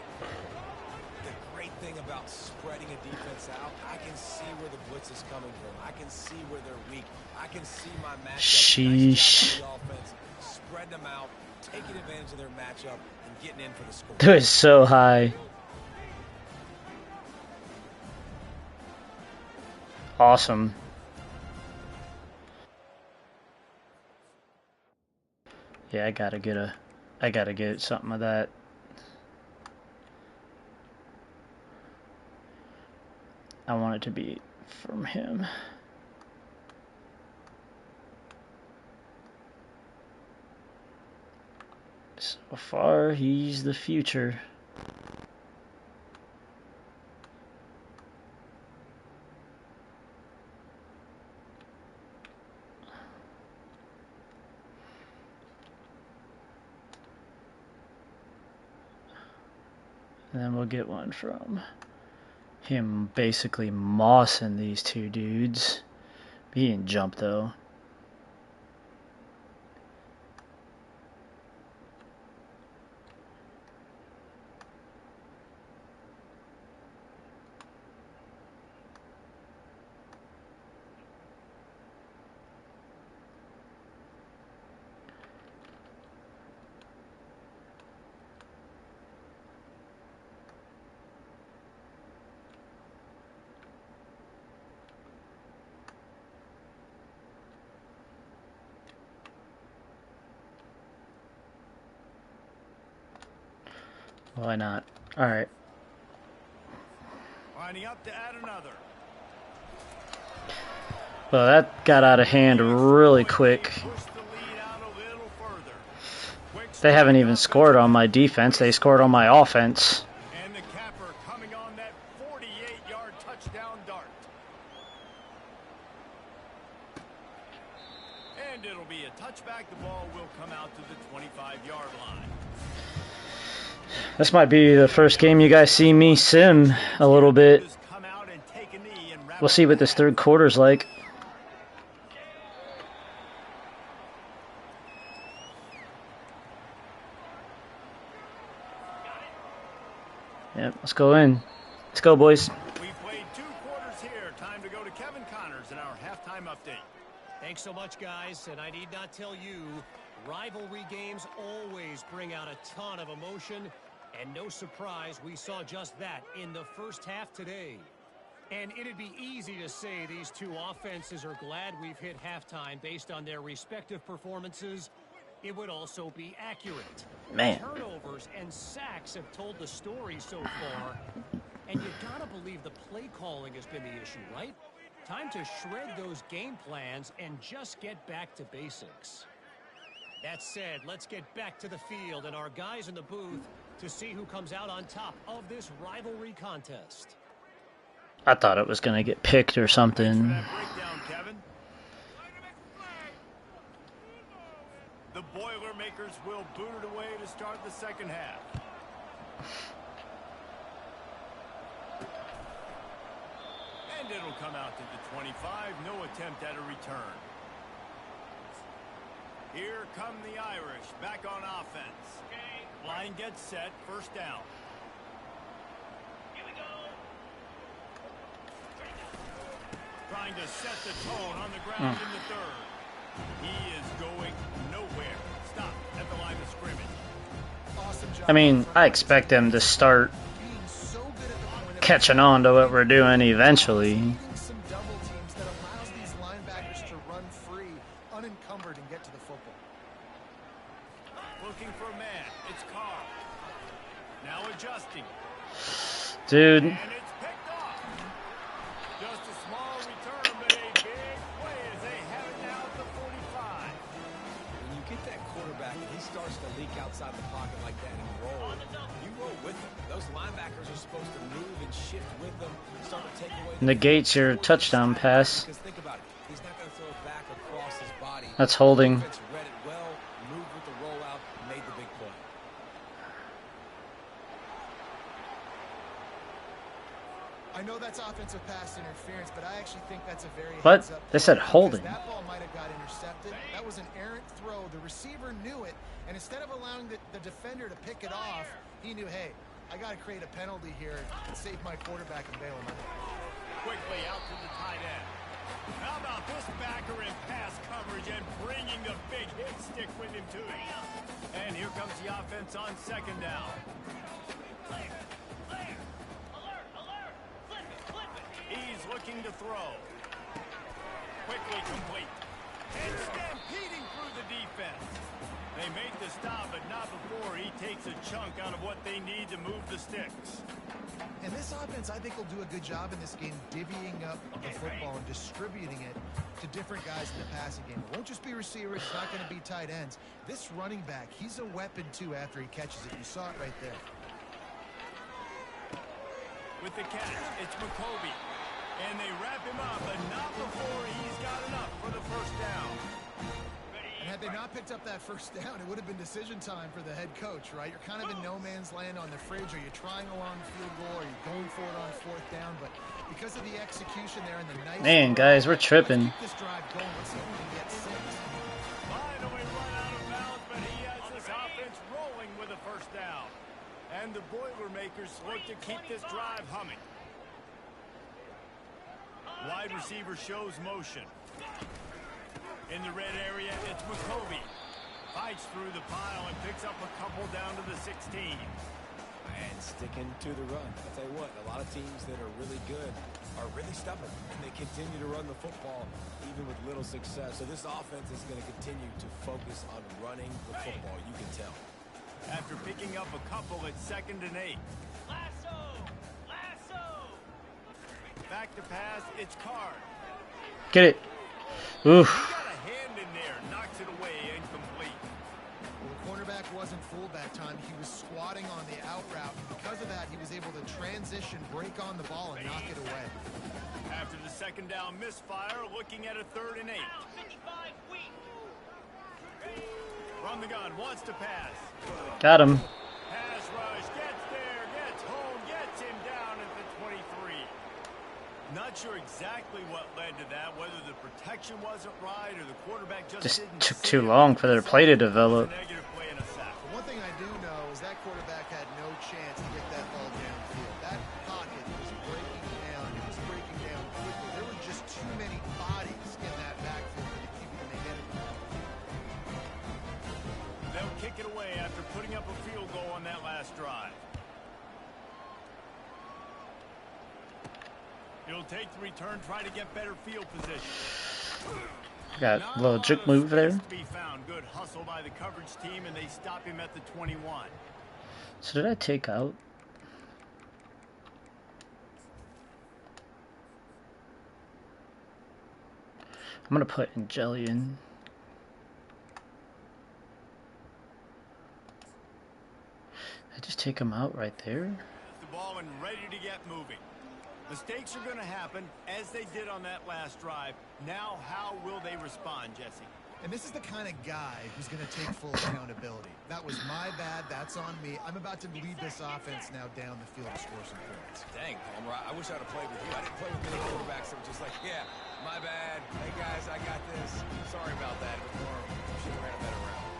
great thing about spreading a defense out, I can see where the blitz is coming from. I can see where they're weak. I can see my matchup. Nice Sheesh. job by the offense, spreading them out, taking advantage of their matchup, and getting in for the score. That was so high. Awesome. Yeah, I gotta get something of that. I want it to be from him. So far, he's the future. And then we'll get one from him, basically mossing these two dudes. He didn't jump though. Why not? Alright. Lining up to add another. Well, that got out of hand really quick. Push the lead out a little further. They haven't even scored on my defense. They scored on my offense. And the capper coming on that 48-yard touchdown dart. And it'll be a touchback. The ball will come out to the 25-yard line. This might be the first game you guys see me sim a little bit. We'll see what this third quarter's like. Yep, let's go in. Let's go, boys. We played 2 quarters here. Time to go to Kevin Connors in our halftime update. Thanks so much, guys. And I need not tell you, rivalry games always bring out a ton of emotion. And no surprise, we saw just that in the first half today. And it'd be easy to say these two offenses are glad we've hit halftime based on their respective performances. It would also be accurate. Man. Turnovers and sacks have told the story so far. And you gotta believe the play calling has been the issue, right? Time to shred those game plans and just get back to basics. That said, let's get back to the field and our guys in the booth to see who comes out on top of this rivalry contest. I thought it was going to get picked or something. That breakdown, Kevin. The Boilermakers will boot it away to start the second half. And it'll come out to the 25. No attempt at a return. Here come the Irish back on offense. Line gets set, first down. Here we go. Trying to set the tone on the ground in the third. He is going nowhere. Stop at the line of scrimmage. Awesome job. I mean, I expect them to start catching on to what we're doing eventually. Some double teams that allows these linebackers to run free, unencumbered, and get to the football. Looking for a man. It's Carr. Now adjusting. Dude. And it's picked off. Just a small return, but a big play as they have it now at the 45. When you get that quarterback and he starts to leak outside the pocket like that and roll, you roll with him. Those linebackers are supposed to move and shift with them, start to take away. Negates your touchdown pass. Because think about it, he's not going to throw it back across his body. That's holding. Defense read it well, moved with the rollout, made the big play. I know that's offensive pass interference, but I actually think that's a very What? heads-up They said play holding. because that ball might have got intercepted. That was an errant throw. The receiver knew it, and instead of allowing the defender to pick it off, he knew, hey, I got to create a penalty here and save my quarterback and bail him out. Quickly out to the tight end. How about this backer in pass coverage and bringing the big hit stick with him too? And here comes the offense on second down. He's looking to throw. Quickly complete. And stampeding through the defense. They make the stop, but not before he takes a chunk out of what they need to move the sticks. And this offense, I think, will do a good job in this game divvying up the football and distributing it to different guys in the passing game. It won't just be receivers. It's not going to be tight ends. This running back, he's a weapon, too, after he catches it. You saw it right there. With the catch, it's McCovey. And they wrap him up, but not before he's got enough for the first down. And had they not picked up that first down, it would have been decision time for the head coach, right? You're kind of in no man's land on the fridge. Are you trying a long field goal? Are you going for it on fourth down? But because of the execution there and the nice... Man, guys, we're tripping. Let's keep this drive going. Let's see if we can get 6. Finally run out of bounds, but he has this offense rolling with a first down. And the Boilermakers look to keep this drive humming. Wide receiver shows motion. In the red area, it's McCovey. Fights through the pile and picks up a couple down to the 16. And sticking to the run. I'll tell you what, a lot of teams that are really good are really stubborn. And they continue to run the football even with little success. So this offense is going to continue to focus on running the football. You can tell. After picking up a couple, it's 2nd and 8. Lasso! Back to pass, it's Card. Get it. Oof. He got a hand in there, knocks it away, incomplete. Well, the cornerback wasn't fooled that time. He was squatting on the out route. And because of that, he was able to transition, break on the ball, and knock it away. After the second down misfire, looking at a 3rd and 8. From the gun, wants to pass. Got him. Pass rush, gets there, gets home, gets him down at the 23. Not sure exactly what led to that, whether the protection wasn't right or the quarterback just didn't took see too it. long for their play to develop. It's a negative play and a sack. But one thing I do know is that quarterback had no chance to get that ball downfield. That pocket was breaking down. It was breaking down quickly. There were just too many bodies in that backfield for the QB to make anything. They'll kick it away after putting up a field goal on that last drive. He'll take the return, try to get better field position. Got a little juke move there. To be found. Good hustle by the coverage team, and they stop him at the 21. So did I take out? I'm gonna put Angeli in. I just take him out right there. The ball and ready to get moving. Mistakes are going to happen, as they did on that last drive. Now, how will they respond, Jesse? And this is the kind of guy who's going to take full accountability. That was my bad. That's on me. I'm about to lead this offense now down the field to score some points. Dang, Palmer, I wish I'd have played with you. I didn't play with many quarterbacks that were just like, yeah, my bad. Hey, guys, I got this. Sorry about that. It was more, should have ran a better route.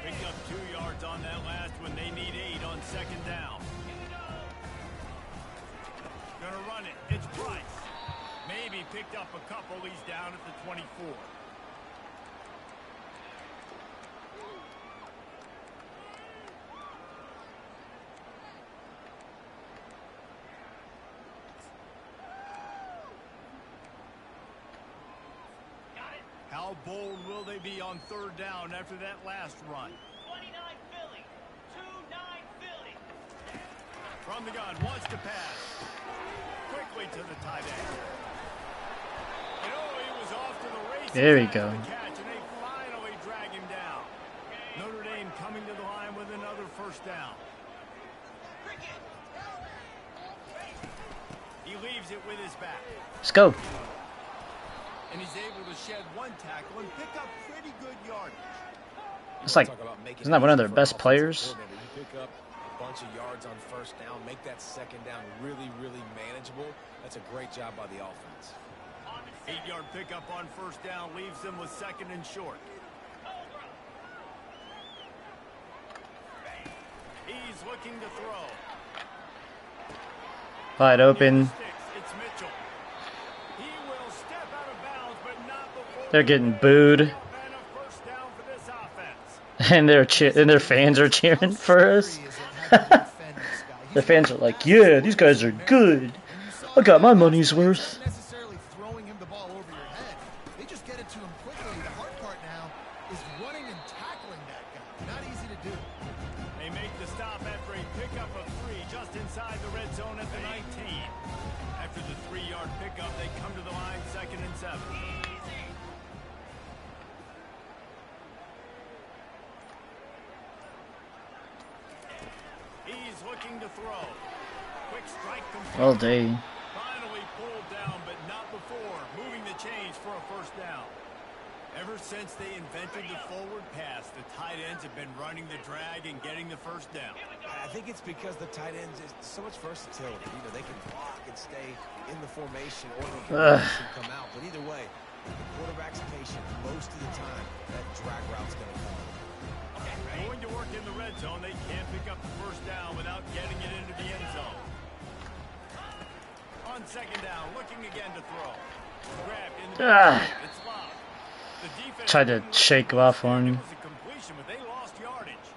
Picked up 2 yards on that last one. They need 8 on second down. Gonna run it. It's Price. Maybe picked up a couple. He's down at the 24. How bold will they be on third down after that last run? 29 Philly. 2-9 Philly. From the gun, wants to pass. Quickly to the tight end. And he was off to the races. There we after go. the catch, and they finally drag him down. Notre Dame coming to the line with another first down. He leaves it with his back. Let's go. And he's able to shed one tackle and pick up pretty good yardage. It's like, isn't that one of their best players? You pick up a bunch of yards on first down, make that second down really, really manageable. That's a great job by the offense. 8-yard pickup on first down leaves them with second and short. He's looking to throw. Wide open. It's Mitchell. He will step out of bounds, but not before They're getting booed, and a first down for this offense. and their fans are cheering for us. The fans are like, yeah, these guys are good. I got my money's worth. Necessarily throwing him the ball over your head. They just get it to him quickly. The hard part now is running and tackling that guy. Not easy to do. They make the stop after a pickup of 3 just inside the red zone at the 19. After the 3-yard pickup, they come to the line, second and 7. He's looking to throw. Quick strike complete. All day. Finally pulled down, but not before moving the chains for a first down. Ever since they invented the forward pass, the tight ends have been running the drag and getting the first down. I think it's because the tight ends is so much versatility. You know, they can block and stay in the formation, or they can come out. But either way, the quarterback's patient most of the time. That drag route's going to come. Going to work in the red zone, they can't pick up the first down without getting it into the end zone. On second down, looking again to throw. Grabbed in the backfield. It's loud. The defense Tried to shake off on him. It was a completion, but they lost yardage.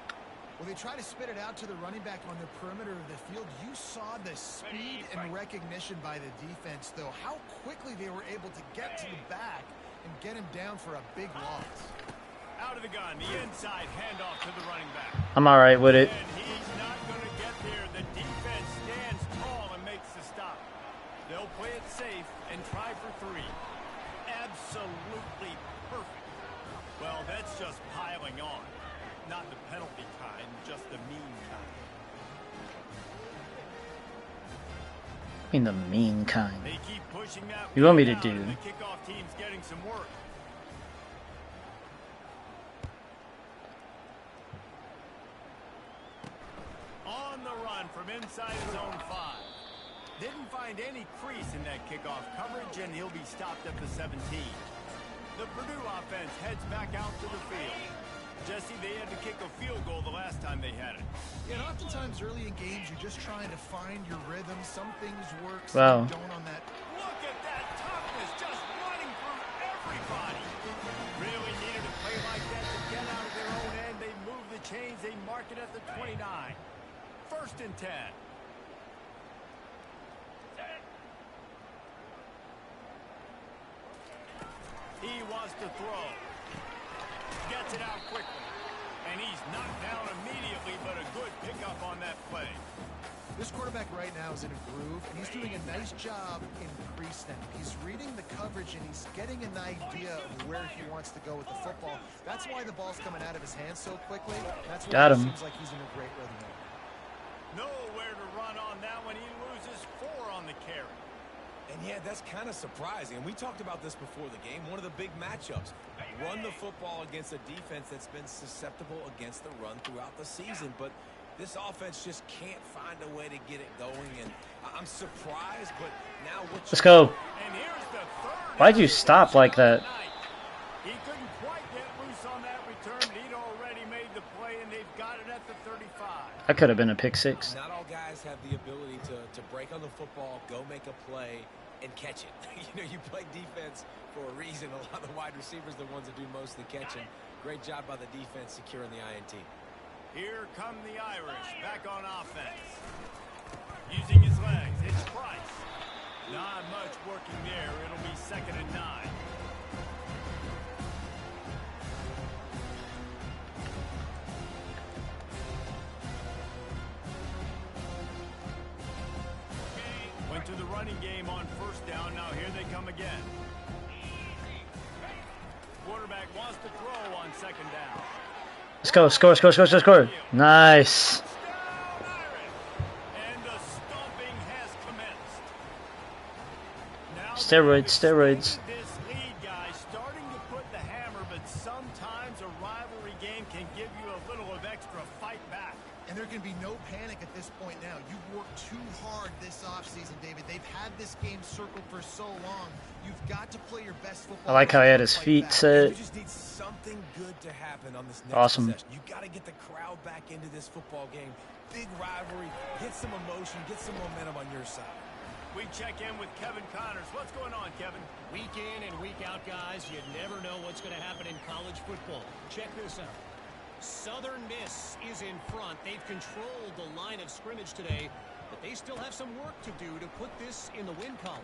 When they try to spit it out to the running back on the perimeter of the field, you saw the speed and recognition by the defense, though. How quickly they were able to get to the back and get him down for a big loss. Out of the gun, the inside handoff to the running back. I'm all right with it. And he's not going to get there. The defense stands tall and makes the stop. They'll play it safe and try for 3. Absolutely perfect. Well, that's just piling on. Not the penalty kind, just the mean kind. I mean the mean kind. They keep pushing that. You want me to out, do? and the kickoff team's getting some work. On the run from inside his own 5. Didn't find any crease in that kickoff coverage, and he'll be stopped at the 17. The Purdue offense heads back out to the field. Jesse, they had to kick a field goal the last time they had it. Yeah, and oftentimes early in games, you're just trying to find your rhythm. Some things work, some don't on that. Look at that toughness, just running through everybody. Really needed a play like that to get out of their own end. They move the chains, they mark it at the 29. First and 10. He wants to throw. Gets it out quickly. And he's knocked down immediately, but a good pickup on that play. This quarterback right now is in a groove, and he's doing a nice job in pre-snap. He's reading the coverage, and he's getting an idea of where he wants to go with the football. That's why the ball's coming out of his hands so quickly. That's why it seems like he's in a great rhythm. Nowhere to run on that one. He loses 4 on the carry. And yeah, that's kind of surprising. And we talked about this before the game. One of the big matchups. Run the football against a defense that's been susceptible against the run throughout the season. But this offense just can't find a way to get it going. And I'm surprised, but now what? Let's go. And here's the 3rd. Why'd you stop like that? He couldn't quite get loose on that return. He'd already made the play, and they've got it at the 35. That could have been a pick 6. Not all guys have the ability to break on the football, go make a play, and catch it. You know, you play defense for a reason. A lot of the wide receivers are the ones that do most of the catching. Great job by the defense securing the INT. Here come the Irish back on offense. Using his legs, it's Price. Not much working there. It'll be 2nd and 9. Went to the running game on first down. Now here they come again. Quarterback wants to throw on 2nd down. Let's go. Score, score, score, score, score. Nice. And the stomping has commenced. Now Steroids, steroids. this lead, guys, starting to put the hammer, but sometimes a rivalry game can give offseason, David. They've had this game circled for so long. You've got to play your best football. I like how he had his feet set. You just need something good to happen on this next Awesome. possession. You got to get the crowd back into this football game. Big rivalry. Get some emotion. Get some momentum on your side. We check in with Kevin Connors. What's going on, Kevin? Week in and week out, guys, you never know what's going to happen in college football. Check this out. Southern Miss is in front. They've controlled the line of scrimmage today, but they still have some work to do to put this in the win column.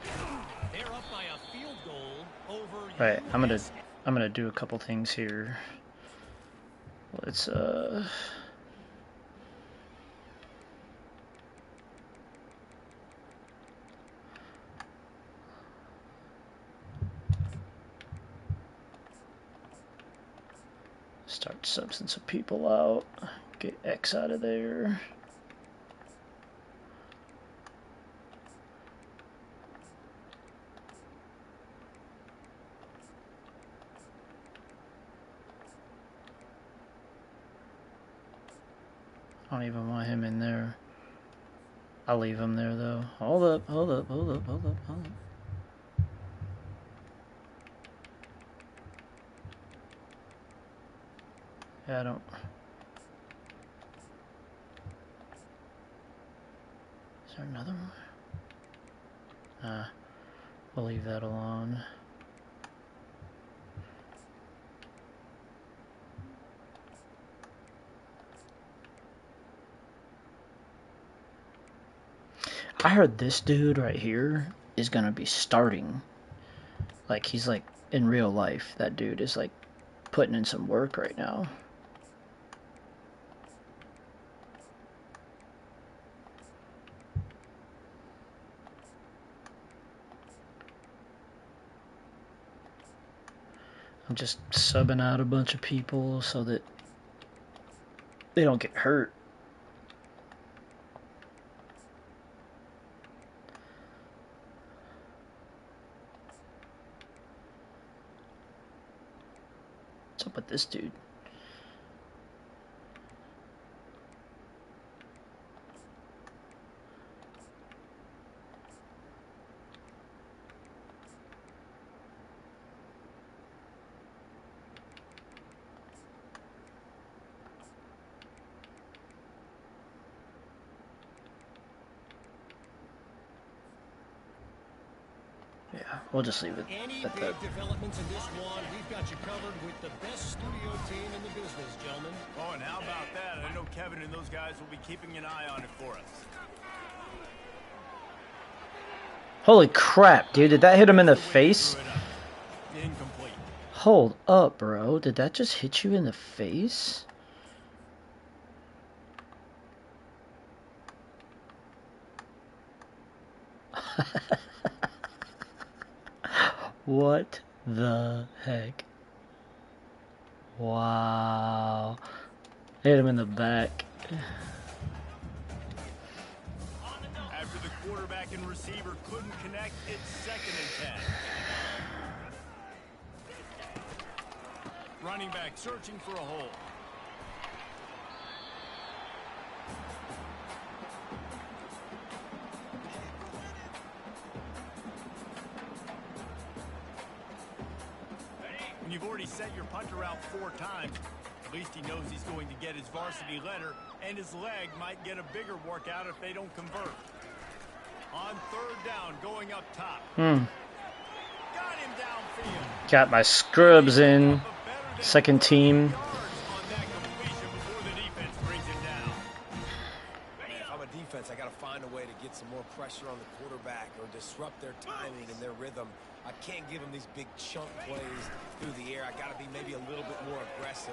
They're up by a field goal over. Right, I'm gonna do a couple things here. Let's start subbing some people out. Get X out of there. I don't even want him in there. I'll leave him there though. Hold up, hold up, hold up, hold up, hold up. Yeah, I don't. Is there another one? Nah, we'll leave that alone. I heard this dude right here is gonna be starting. Like, he's like, in real life, that dude is like putting in some work right now. I'm just subbing out a bunch of people so that they don't get hurt. What's up with this dude? Yeah, we'll just leave it Any at big that. developments in this one, we've got you covered with the best studio team in the business, gentlemen. Oh, and how about that? I know Kevin and those guys will be keeping an eye on it for us. Holy crap, dude. Did that hit him in the face? Incomplete. Hold up, bro. Did that just hit you in the face? What the heck? Wow. Hit him in the back. After the quarterback and receiver couldn't connect, it's 2nd and 10. Running back searching for a hole. When you've already sent your punter out 4 times, at least he knows he's going to get his varsity letter, and his leg might get a bigger workout if they don't convert. On 3rd down, going up top. Got him downfield. Got my scrubs in. Second team. If I'm a defense, I got to find a way to get some more pressure on the quarterback or disrupt their timing and their rhythm. I can't give them these big chunk plays through the air. I got to be maybe a little bit more aggressive.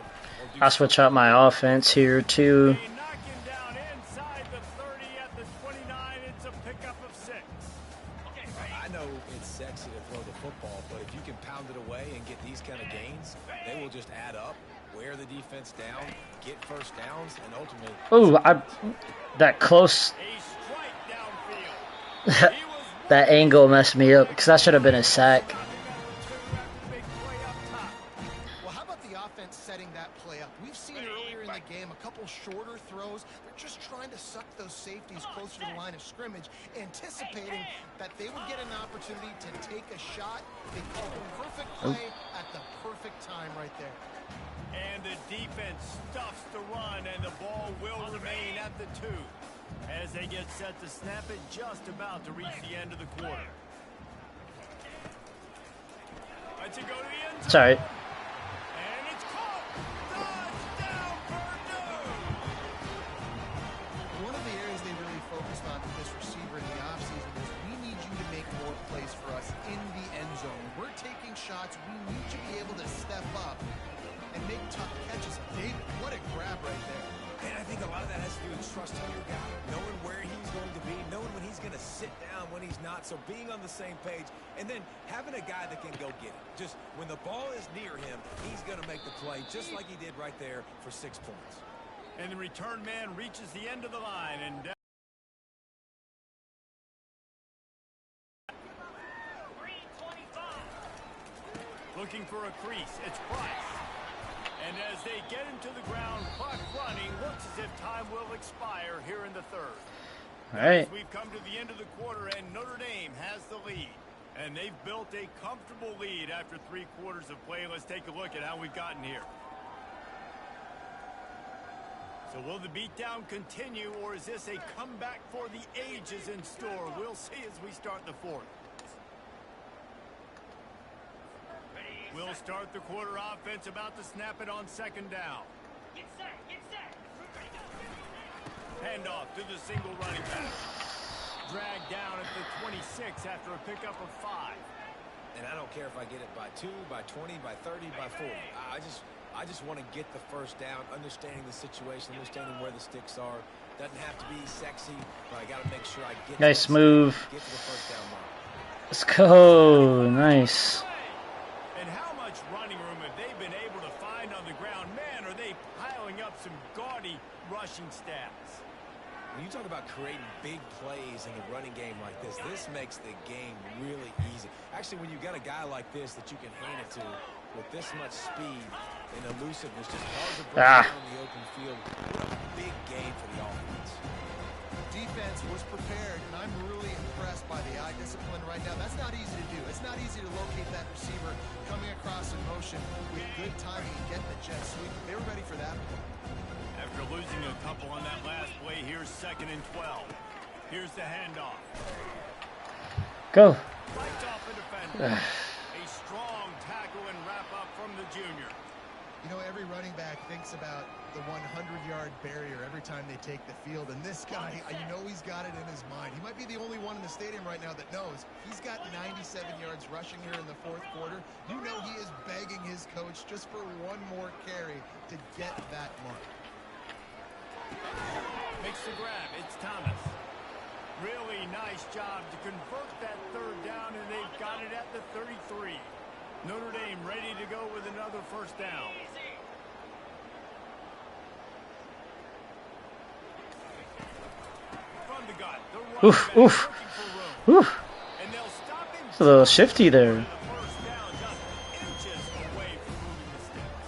I'll switch out my offense here too. They knock him down inside the 30 at the 29. It's a pickup of 6. I know it's sexy to throw the football, but if you can pound it away and get these kind of gains, they will just add up, wear the defense down, get first downs, and ultimately... Ooh, that close... A strike downfield. That angle messed me up because that should have been a sack. Well, how about the offense setting that play up? We've seen earlier in the game a couple shorter throws. They're just trying to suck those safeties closer to the line of scrimmage, anticipating that they would get an opportunity to take a shot. They called a perfect play at the perfect time right there. And the defense stuffs the run, and the ball will remain at the 2 as they get set to snap it, just about to reach the end of the quarter. To go to the end zone. Sorry. And it's caught. Touchdown, Purdue. One of the areas they really focused on with this receiver in the offseason was we need you to make more plays for us in the end zone. When we're taking shots, we need you to be able to step up and make tough catches. David, what a grab right there. And I think a lot of that has to do with trusting your guy, knowing where he's going to be, knowing when he's going to sit down, when he's not, so being on the same page, and then having a guy that can go get it. Just when the ball is near him, he's going to make the play, just like he did right there for 6 points. And the return man reaches the end of the line, and 325. looking for a crease. It's Price. And as they get him to the ground, clock running, looks as if time will expire here in the 3rd. All right. We've come to the end of the quarter, and Notre Dame has the lead. And they've built a comfortable lead after 3 quarters of play. Let's take a look at how we've gotten here. So will the beatdown continue, or is this a comeback for the ages in store? We'll see as we start the 4th. We'll start the quarter offense, about to snap it on 2nd down. Get set, get set. Handoff to the single running back. Dragged down at the 26 after a pickup of 5. And I don't care if I get it by 2, by 20, by 30, by 40. I just want to get the first down, understanding the situation, understanding where the sticks are. Doesn't have to be sexy, but I got to make sure I get Nice to move. get to the first down mark. Let's go. Nice. And how much running room have they been able to find on the ground? Man, are they piling up some gaudy rushing stats. When you talk about creating big plays in the running game like this makes the game really easy. Actually, when you got a guy like this that you can hand it to with this much speed and elusiveness, just hard to break down in the open field. What a big game for the offense. Defense was prepared, and I'm really impressed by the eye discipline right now. That's not easy to do. It's not easy to locate that receiver coming across in motion with good timing and get the jet sweep. They were ready for that one. After losing a couple on that last play, here's 2nd and 12. Here's the handoff. Go. Fights off a defender. A strong tackle and wrap up from the junior. You know, every running back thinks about the 100-yard barrier every time they take the field. And this guy, you know he's got it in his mind. He might be the only one in the stadium right now that knows he's got 97 yards rushing here in the 4th quarter. You know he is begging his coach just for one more carry to get that mark. Makes the grab. It's Thomas. Really nice job to convert that 3rd down, and they've got it at the 33. Notre Dame ready to go with another first down. From the gut, the running back looking for room. And they'll stop him. It's a little shifty there. First down, just inches away from moving the sticks.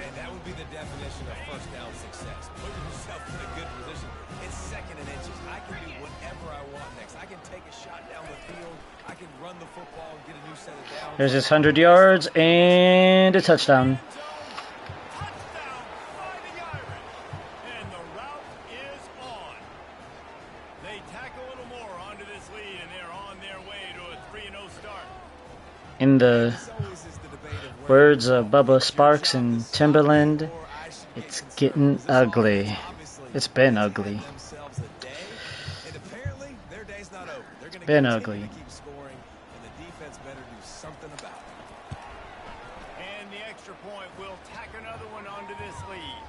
And that would be the definition of first down success. Put yourself in a good position. It's 2nd and inches. I can do whatever I want next. I can take a shot down the field. I can run the football and get a new set of downs. There's his 100 yards and a touchdown. Touchdown, Fighting Irish. And the route is on. They tack a little more onto this lead, and they're on their way to a 3-0 start. In the words of Bubba Sparks and Timberland, it's getting ugly. It's been ugly. It's been ugly. And the extra point will tack another one onto this lead.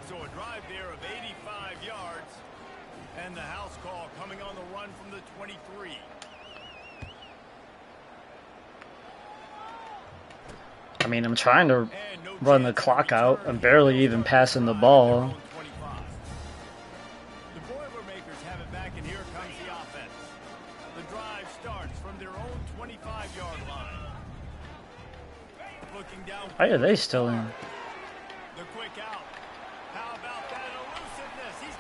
So a drive there of 85 yards. And the house call coming on the run from the 23. I mean, I'm trying to run the clock out. I'm barely even passing the ball. The Boilermakers have it back, and here comes the offense. The drive starts from their own 25-yard line. Looking down. Why are they still in? The quick out. How about that elusiveness? He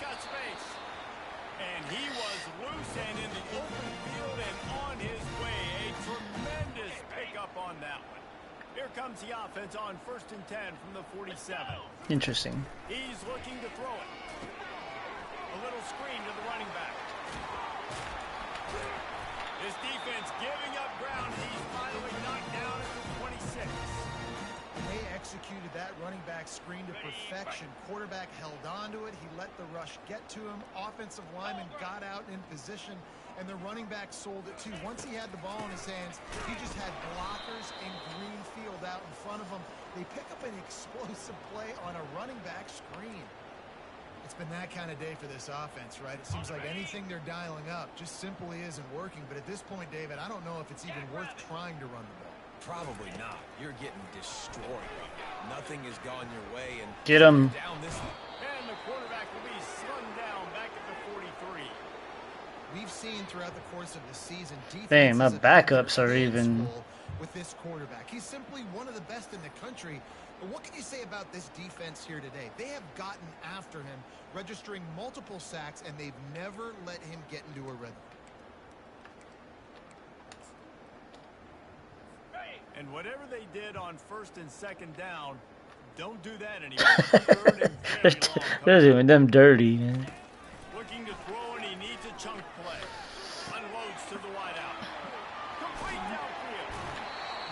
up on that one. Here comes the offense on 1st and 10 from the 47. Interesting. He's looking to throw it. A little screen to the running back. His defense giving up ground. He's finally knocked down at the 26. They executed that running back screen to perfection. Quarterback held on to it. He let the rush get to him. Offensive lineman got out in position, and the running back sold it too. Once he had the ball in his hands, he just had blockers and green field out in front of him. They pick up an explosive play on a running back screen. It's been that kind of day for this offense, right? It seems like anything they're dialing up just simply isn't working. But at this point, David, I don't know if it's even worth trying to run the ball. Probably not. You're getting destroyed. Nothing has gone your way, and Get him. down this one. And the quarterback will be slung down back at the 43. We've seen throughout the course of the season, Dang, my defenses have backups had are their hands even- full with this quarterback. He's simply one of the best in the country. But what can you say about this defense here today? They have gotten after him, registering multiple sacks, and they've never let him get into a rhythm. And whatever they did on 1st and 2nd down, don't do that anymore. 3rd and very long. They're doing them dirty, man. Looking to throw, and he needs a chunk play. Unloads to the wideout. Complete downfield.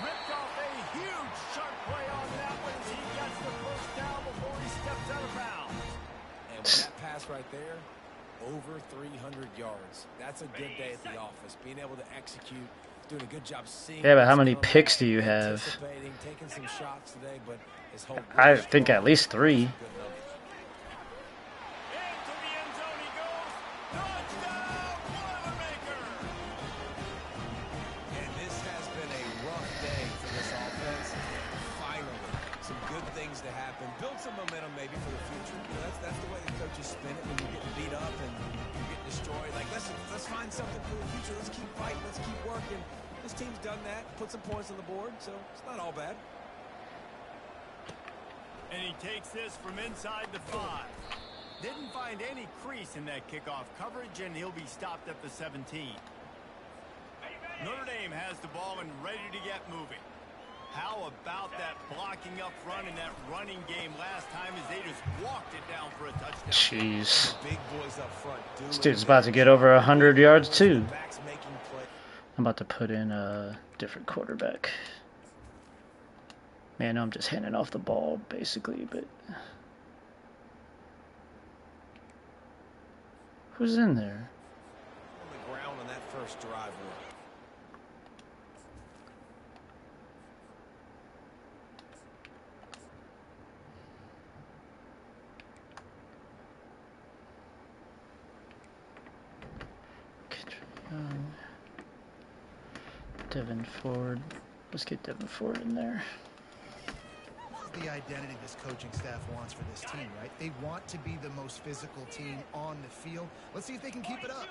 Ripped off a huge chunk play on that one as he gets the first down before he steps out of bounds. And with that pass right there, over 300 yards. That's a good day at the office. Being able to execute, doing a good job seeing. Yeah, but how many picks do you have? Anticipating, taking some shots today, but his whole I think at least 3. Into the end zone he goes. Touchdown, Boilermaker! And this has been a rough day for this offense. Finally, some good things to happen. Build some momentum maybe for the future. You know, that's the way the coaches spin it when you're getting beat up and you're getting destroyed. Like, let's find something for the future. Let's keep fighting. Let's keep working. This team's done that. Put some points on the board, so it's not all bad. And he takes this from inside the 5. Didn't find any crease in that kickoff coverage, and he'll be stopped at the 17. Notre Dame has the ball and ready to get moving. How about that blocking up front in that running game last time as they just walked it down for a touchdown? Jeez. Big boys up front. This dude's about to get over 100 yards, too. Backs making play. I'm about to put in a different quarterback. Man, I'm just handing off the ball, basically, but... Who's in there? On the ground on that first drive. Devin Ford. Let's get Devin Ford in there. The identity this coaching staff wants for this team, right? They want to be the most physical team on the field. Let's see if they can keep it up.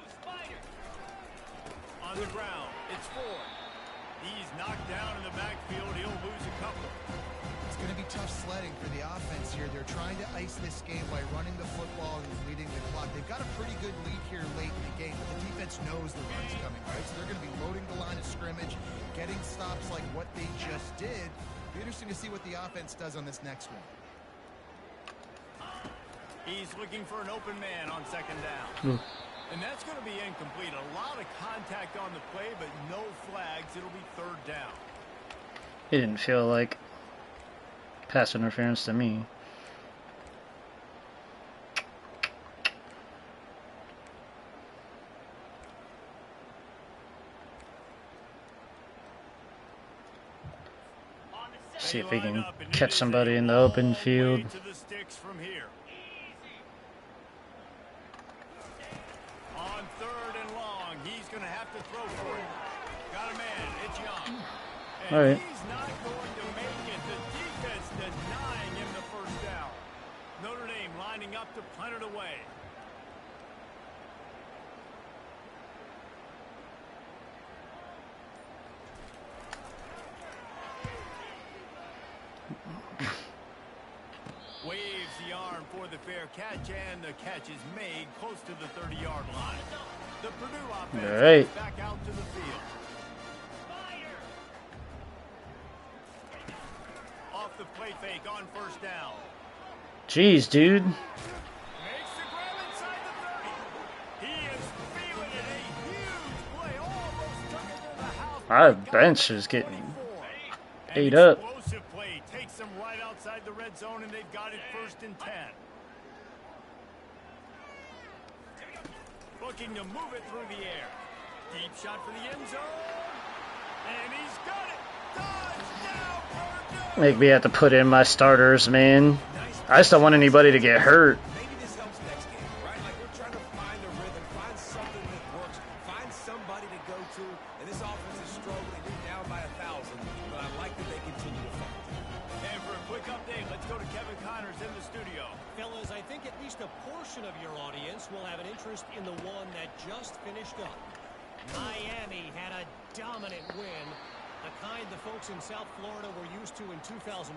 On the ground, it's Ford. He's knocked down in the backfield. He'll lose a couple. It's going to be tough sledding for the offense here. They're trying to ice this game by running the football and leading the clock. They've got a pretty good lead here late in the game, but the defense knows the run's coming, right? So they're going to be loading the line of scrimmage, getting stops like what they just did. Be interesting to see what the offense does on this next one. He's looking for an open man on 2nd down. And that's going to be incomplete. A lot of contact on the play, but no flags. It'll be 3rd down. It didn't feel like pass interference to me. See if we can catch somebody in the open field. To the sticks from here. On 3rd and long, he's going to have to throw for it. Got a man, it's Young. And all right. He's not going to make it. The defense denying him the 1st down. Notre Dame lining up to punt it away. Waves the arm for the fair catch, and the catch is made close to the 30-yard line. The Purdue offense All right. back out to the field. the play fake on first down. Jeez, dude. Makes the grab inside the 30. He is feeling it. A huge play. Almost took it to the house. Our bench is getting ate An up. explosive play takes them right outside the red zone, and they've got it 1st and 10. Looking to move it through the air. Deep shot for the end zone. And he's got it. Touchdown, Purdue. Make me have to put in my starters, man. I just don't want anybody to get hurt. Maybe this helps next game, right? Like we're trying to find a rhythm, find something that works, find somebody to go to. And this offense is struggling. You're down by 1,000, but I like that they continue to fight. And for a quick update, let's go to Kevin Connors in the studio. Fellas, I think at least a portion of your audience will have an interest in the one that just finished up. Miami had a dominant win, the kind the folks in South Florida were used to in 2001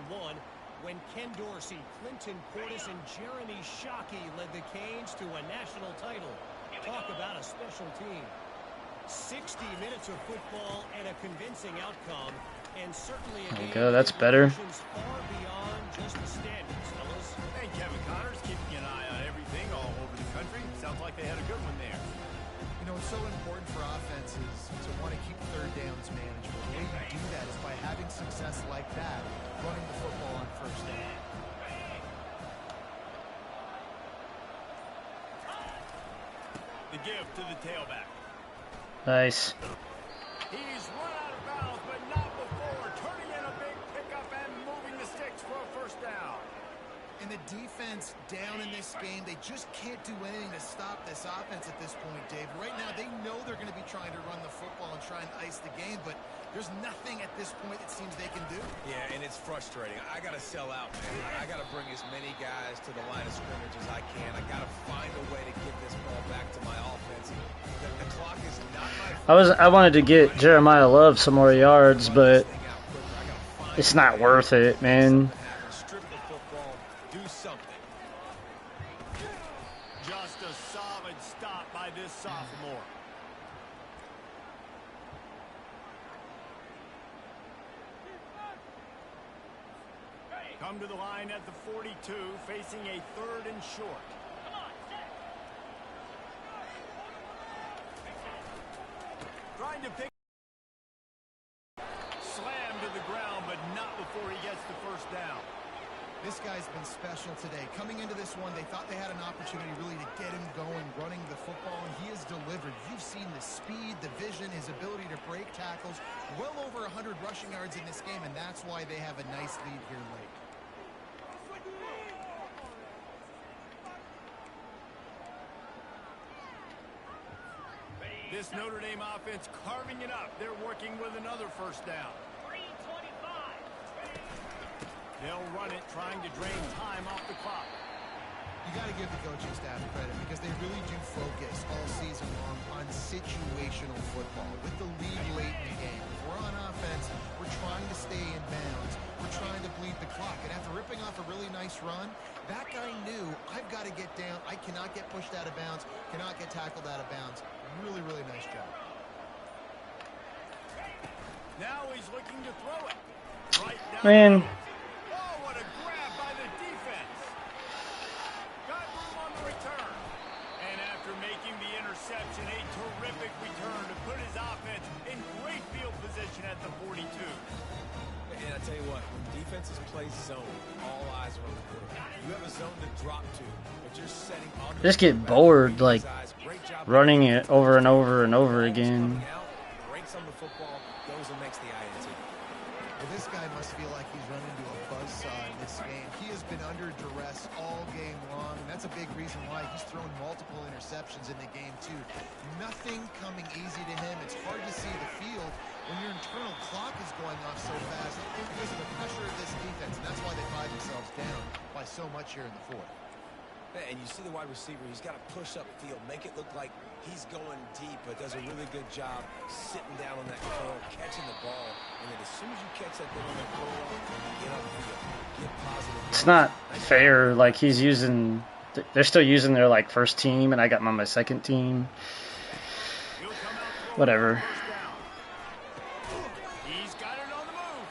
when Ken Dorsey, Clinton Portis, and Jeremy Shockey led the Canes to a national title. Talk about a special team. 60 minutes of football and a convincing outcome, and certainly a There we game go, that's with better. emotions far beyond just the standards, fellas. And Kevin Connors keeping an eye on everything all over the country. Sounds like they had a good one there. You know, it's so important for offenses to want to keep third downs manageable. The way you do that is by having success like that, running the football on first down. The give to the tailback. Nice. He's run out of bounds, but not before. Turning in a big pickup and moving the sticks for a 1st down. And the defense down in this game, they just can't do anything to stop this offense at this point, Dave. Right now, they know they're going to be trying to run the football and try and ice the game, but there's nothing at this point it seems they can do. Yeah, and it's frustrating. I got to sell out, man. I got to bring as many guys to the line of scrimmage as I can. I got to find a way to get this ball back to my offense. The clock is not my I wanted to get Jeremiah Love some more yards, but it's not worth it, man. strip the football, do something. Just a solid stop by this sophomore. Come to the line at the 42, facing a 3rd and short. Trying to pick. Slam to the ground, but not before he gets the 1st down. This guy's been special today. Coming into this one, they thought they had an opportunity really to get him going, running the football, and he has delivered. You've seen the speed, the vision, his ability to break tackles. Well over 100 rushing yards in this game, and that's why they have a nice lead here late. This Notre Dame offense carving it up. They're working with another 1st down. 3:25. They'll run it, trying to drain time off the clock. You got to give the coaching staff credit because they really do focus all season long on situational football. With the lead late in the game, if we're on offense, we're trying to stay in bounds. We're trying to bleed the clock. And after ripping off a really nice run, that guy knew, I've got to get down. I cannot get pushed out of bounds, cannot get tackled out of bounds. Really, really nice job. Now he's looking to throw it. Right down. Man, Oh, what a grab by the defense. Got room on the return. And after making the interception, a terrific return to put his offense in great field position at the 42. And I tell you what, when defenses play zone, all eyes are on the quarterback. You have a zone to drop to, but you're setting on the just get bored, like, running it over and over and over again. Breaks on the football, goes and makes the INT. Well, this guy must feel like he's run into a buzzsaw in this game. He has been under duress all game long, and that's a big reason why he's thrown multiple interceptions in the game, too. Nothing coming easy to him. It's hard to see the field when your internal clock is going off so fast because of the pressure of this defense, and that's why they find themselves down by so much here in the 4th. And you see the wide receiver, he's got to push up field, make it look like he's going deep, but does a really good job sitting down on that curl, catching the ball, and then as soon as you catch that thing on the curl, you get up field, get positive. It's not fair. Like, he's using, they're still using their, like, 1st team, and I got them on my 2nd team. Whatever. He's got it on the move.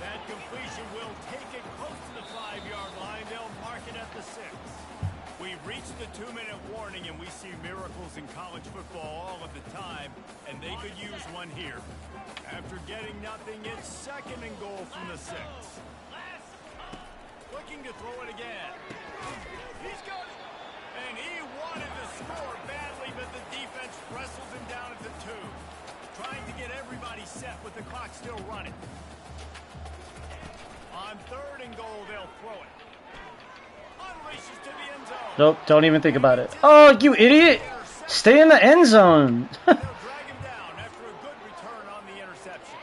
That completion will take it close to the 5-yard line. They'll mark it at the 6. We've reached the 2-minute warning, and we see miracles in college football all of the time, and they could use one here. After getting nothing, it's 2nd and goal from the 6. Looking to throw it again. He's got it. And he wanted to score badly, but the defense wrestles him down at the 2. Trying to get everybody set with the clock still running. On 3rd and goal, they'll throw it. Unleashes to the end zone. Nope, don't even think about it. Oh, you idiot! Stay in the end zone. They'll drag him down after a good return on the interception.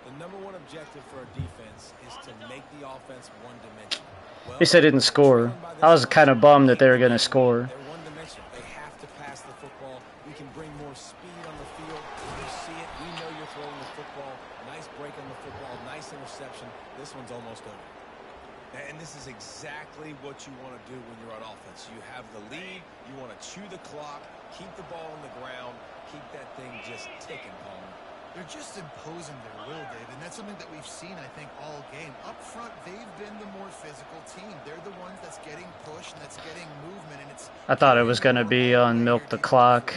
The number one objective for a defense is to make the offense one-dimensional. Well, At least they didn't score. I was kind of bummed that they were going to score. they're one-dimensional. They have to pass the football. We can bring more speed on the field. You see it. We know you're throwing the football. Nice break on the football. Nice interception. This one's almost over. And this is exactly what you want to do when you're on offense. You have the lead. You want to chew the clock, keep the ball on the ground, keep that thing just ticking, Palmer. They're just imposing their will, Dave, and that's something that we've seen, I think, all game. Up front, they've been the more physical team. They're the ones that's getting pushed and that's getting movement, and it's... I thought it was going to be on milk the clock.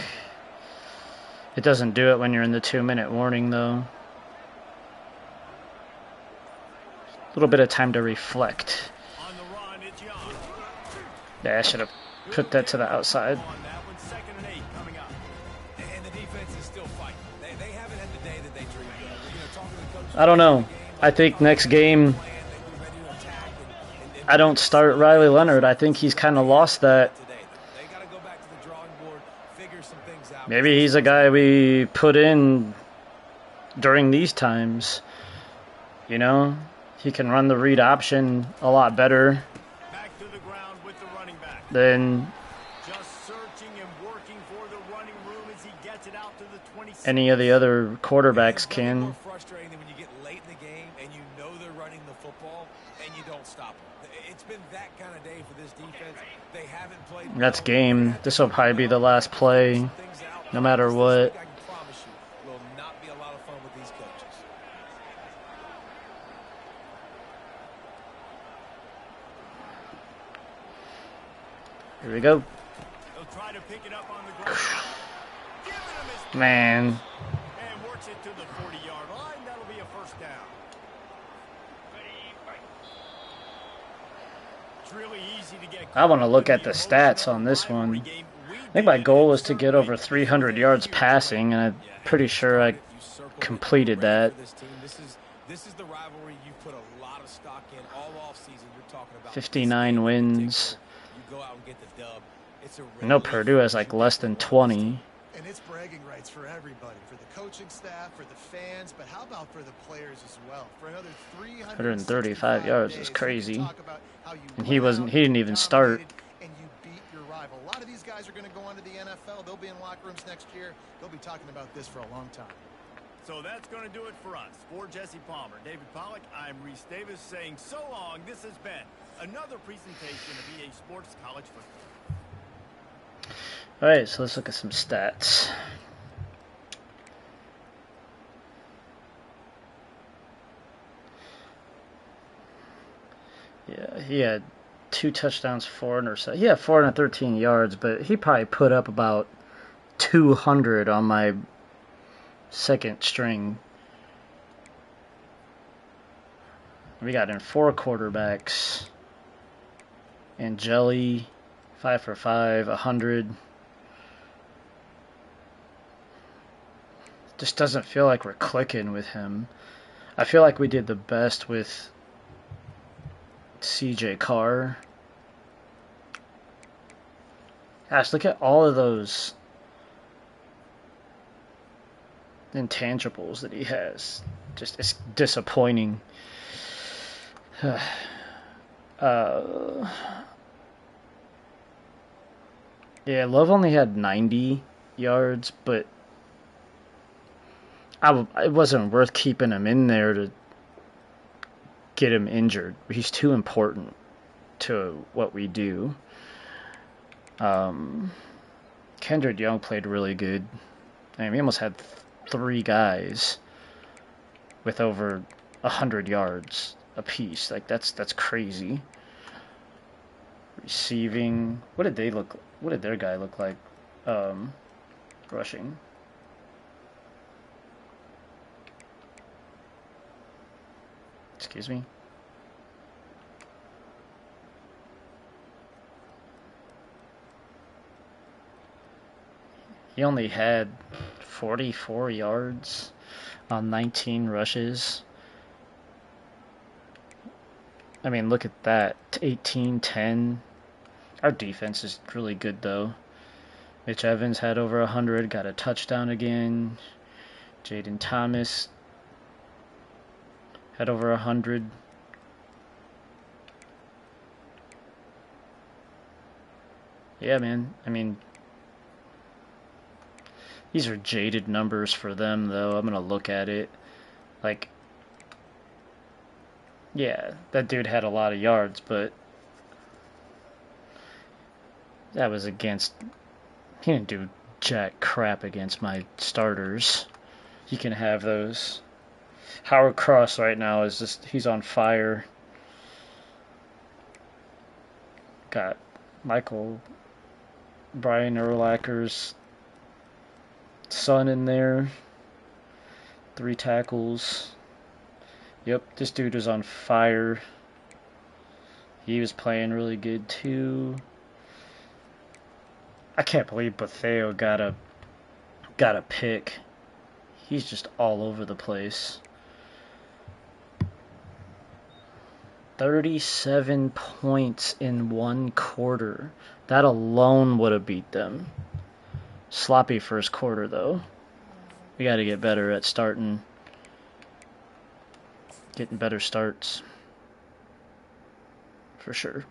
It doesn't do it when you're in the 2-minute warning, though. A little bit of time to reflect. On the run, it's Young. Yeah, I should have put that to the outside. On that one, 2nd and 8 coming up. And the defense is still fighting. They haven't had the day that they dreamed of. Talking to the coach, I don't know. I think next game, I don't start Riley Leonard. I think he's kind of lost that. they got to go back to the drawing board, figure some things out. Maybe he's a guy we put in during these times. You know? He can run the read option a lot better Back to the ground with the running back. than Just searching and working for the running room as he gets it out to the 26. any of the other quarterbacks It's can. more frustrating than when you get late in the game and you know they're running the football and you don't stop them. It's been that kind of day for this defense. They haven't played. That's well. game. This will probably be the last play, no matter what. I can promise you, will not be a lot of fun with these coaches. Here we go. They'll try to pick it up on the ground. Giving him his Man. and works it to the 40-yard line. That'll be a 1st down. It's really easy to get. I want to look at the stats on this one. I think my goal was to get over 300 yards passing, and I'm pretty sure I completed that. This is the rivalry you put a lot of stock in all offseason. You're talking about 59 wins. You go out and get the dub. It's a I know Purdue has like less than 20. And it's bragging rights for everybody, for the coaching staff, for the fans, but how about for the players as well? For another 135 yards is crazy. Talk about how you And he didn't even start. and you beat your rival. A lot of these guys are going to go on to the NFL. They'll be in locker rooms next year. They'll be talking about this for a long time. So that's going to do it for us. For Jesse Palmer, David Pollack, I'm Reese Davis saying so long. This has been another presentation of EA Sports College Football. All right, so let's look at some stats. Yeah, he had 2 touchdowns, 4 interceptions. He had 413 yards, but he probably put up about 200 on my second string. We got in 4 quarterbacks. And Jelly, 5 for 5, 100. Just doesn't feel like we're clicking with him. I feel like we did the best with CJ Carr. Gosh, look at all of those intangibles that he has. Just, it's disappointing. Yeah, Love only had 90 yards, but it wasn't worth keeping him in there to get him injured. He's too important to what we do. Kendrick Young played really good. I mean, we almost had 3 guys with over 100 yards a piece. Like that's crazy. Receiving. What did they look? What did their guy look like? Rushing. Excuse me. He only had 44 yards on 19 rushes. I mean, look at that. 18-10. Our defense is really good, though. Mitch Evans had over 100, got a touchdown again. Jaden Thomas had over 100. Yeah, man. I mean, these are jaded numbers for them, though. I'm going to look at it. Like, yeah, that dude had a lot of yards, but that was against... He didn't do jack crap against my starters. You can have those. Howard Cross right now is just... He's on fire. Got Brian Urlacher's son in there. 3 tackles. Yep, this dude was on fire. He was playing really good too. I can't believe Betheo got a pick. He's just all over the place. 37 points in 1 quarter. That alone would have beat them. Sloppy first quarter, though. We got to get better at getting better starts. For sure.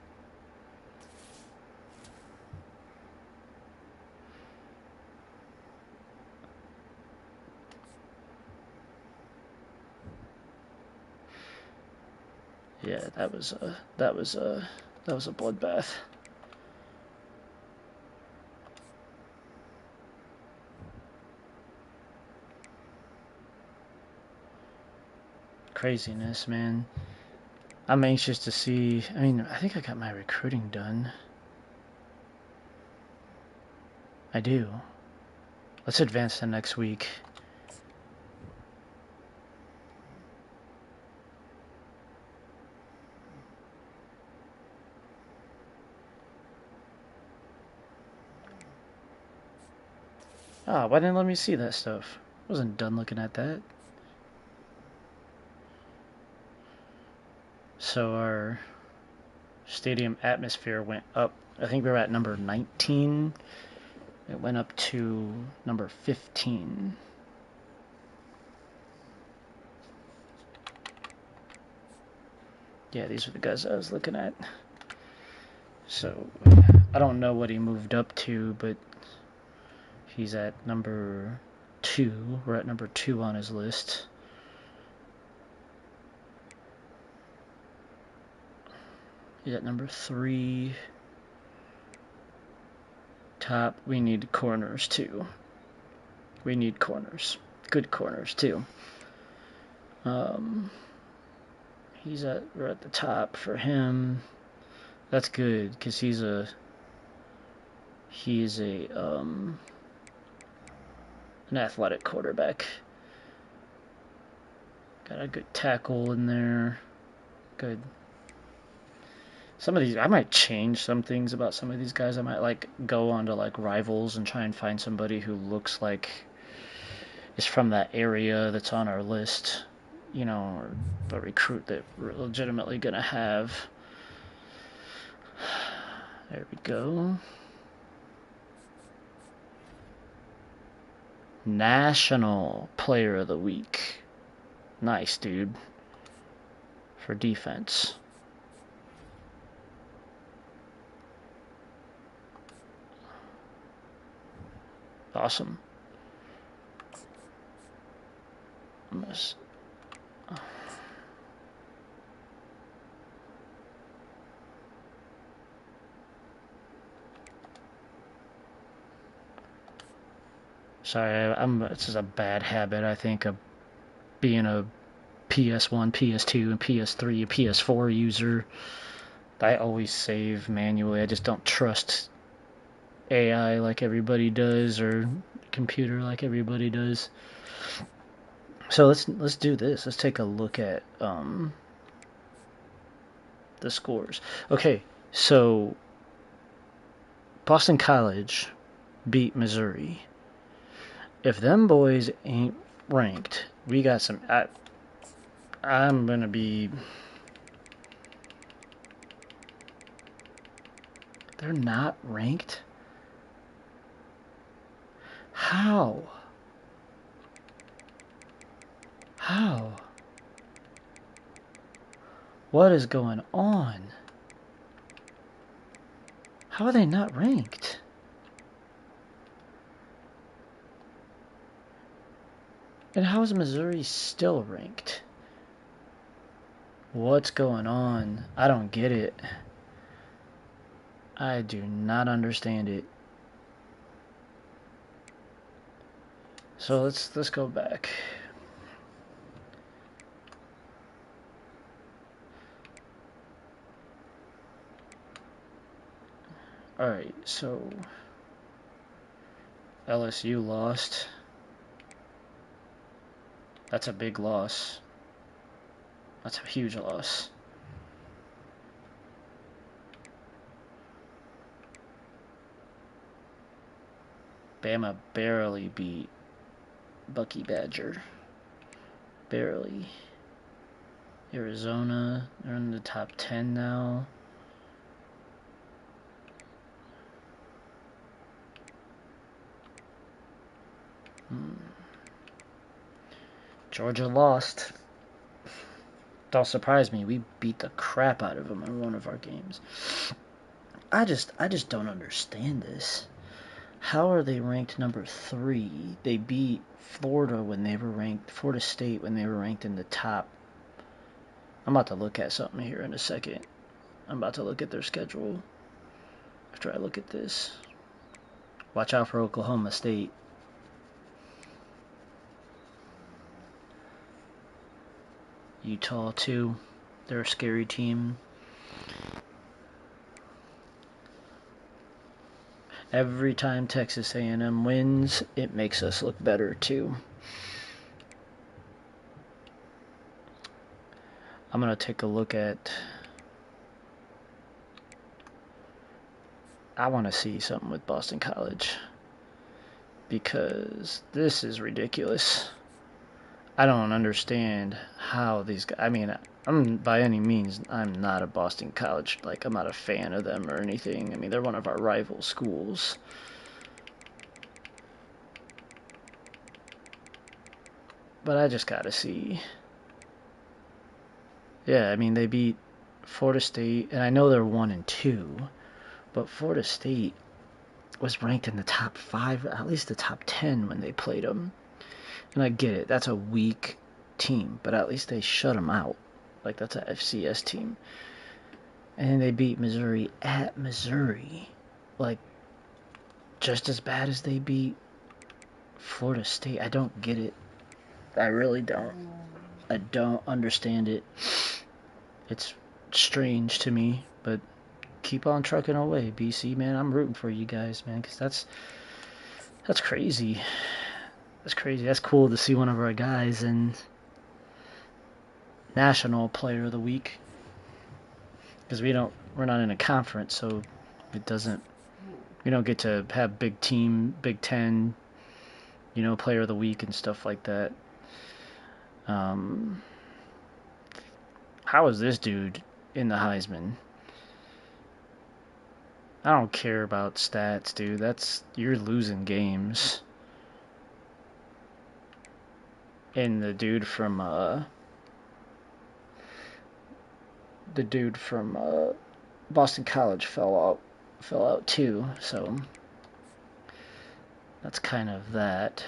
Yeah, that was a bloodbath. Craziness, man. I'm anxious to see. I mean, I think I got my recruiting done. I do. Let's advance to next week. Ah, why didn't it let me see that stuff? I wasn't done looking at that. So our stadium atmosphere went up. I think we were at number 19. It went up to number 15. Yeah, these are the guys I was looking at. So, I don't know what he moved up to, but he's at number 2. We're at number 2 on his list. He's at number 3. Top, we need corners too. We need corners. Good corners too. We're at the top for him. That's good because he's an athletic quarterback. Got a good tackle in there. Good. Some of these, I might change some things about some of these guys. I might go on to Rivals and try and find somebody who looks like is from that area that's on our list, or a recruit that we're legitimately gonna have. There we go. National Player of the Week. Nice, dude. For defense. Awesome. Sorry, this is a bad habit, I think, of being a PS1, PS2, and PS3, and PS4 user. I always save manually. I just don't trust AI like everybody does, or computer like everybody does. So let's do this. Let's take a look at the scores. Okay, so Boston College beat Missouri. If them boys ain't ranked, we got some. I'm gonna be. They're not ranked? How? How? What is going on? How are they not ranked? And how is Missouri still ranked? What's going on? I don't get it. I do not understand it. So let's go back. Alright, so LSU lost. That's a big loss. That's a huge loss. Bama barely beat Bucky Badger. Barely. Arizona, they're in the top 10 now. Georgia lost. Don't surprise me. We beat the crap out of them in one of our games. I just don't understand this. How are they ranked number 3? They beat Florida State when they were ranked in the top. I'm about to look at something here in a second. I'm about to look at their schedule after I look at this. Watch out for Oklahoma State. Utah too. They're a scary team. Every time Texas A&M wins, it makes us look better too. I'm going to take a look at... I want to see something with Boston College, because this is ridiculous. I don't understand how these guys... I mean, by any means, I'm not a Boston College... I'm not a fan of them or anything. I mean, they're one of our rival schools. But I just gotta see... Yeah, I mean, they beat Florida State, and I know they're 1-2, but Florida State was ranked in the top 5, at least the top 10 when they played them. And I get it, that's a weak team, but at least they shut them out. That's a FCS team. And they beat Missouri at Missouri. Just as bad as they beat Florida State. I don't get it. I really don't. I don't understand it. It's strange to me, but keep on trucking away, BC, man. I'm rooting for you guys, man, because that's crazy. That's crazy. That's cool to see one of our guys in National Player of the Week, because we're not in a conference, so we don't get to have big team, Big Ten, Player of the Week and stuff like that. How is this dude in the Heisman? I don't care about stats, dude. You're losing games. And the dude from Boston College fell out too, so that's kind of that.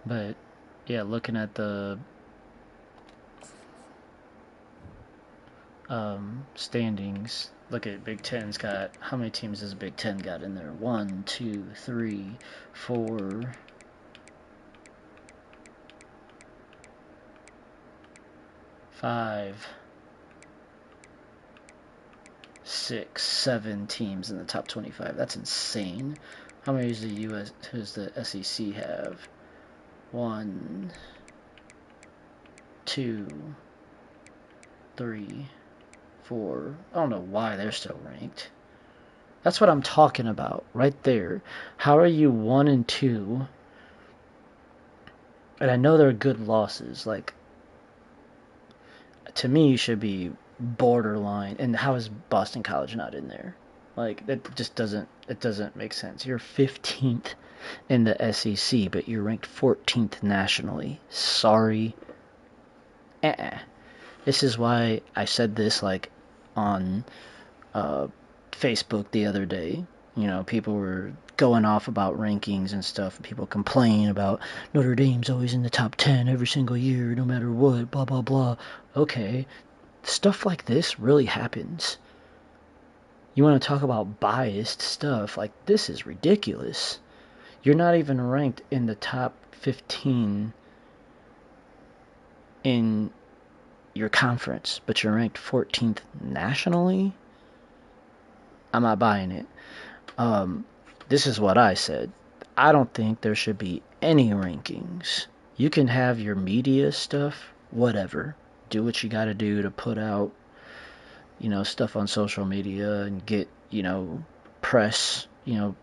But yeah, looking at the standings, look at Big Ten's got, how many teams has Big Ten got in there? 1, 2, 3, 4, 5, 6, 7 teams in the top 25. That's insane. How many does the SEC have? 1, 2, 3, 4. I don't know why they're still ranked. That's what I'm talking about right there. How are you 1 and 2? And I know they're good losses. Like, to me, you should be borderline. And how is Boston College not in there? Like, it just doesn't make sense. You're 15th in the SEC, but you're ranked 14th nationally. Sorry. This is why I said this, like, on Facebook the other day. You know, people were going off about rankings and stuff. People complain about Notre Dame's always in the top 10 every single year, no matter what, blah, blah, blah. Okay, stuff like this really happens. You want to talk about biased stuff, like, this is ridiculous. You're not even ranked in the top 15 in your conference, but you're ranked 14th nationally? I'm not buying it. This is what I said. I don't think there should be any rankings. You can have your media stuff, whatever. Do what you gotta do to put out, stuff on social media and get, press.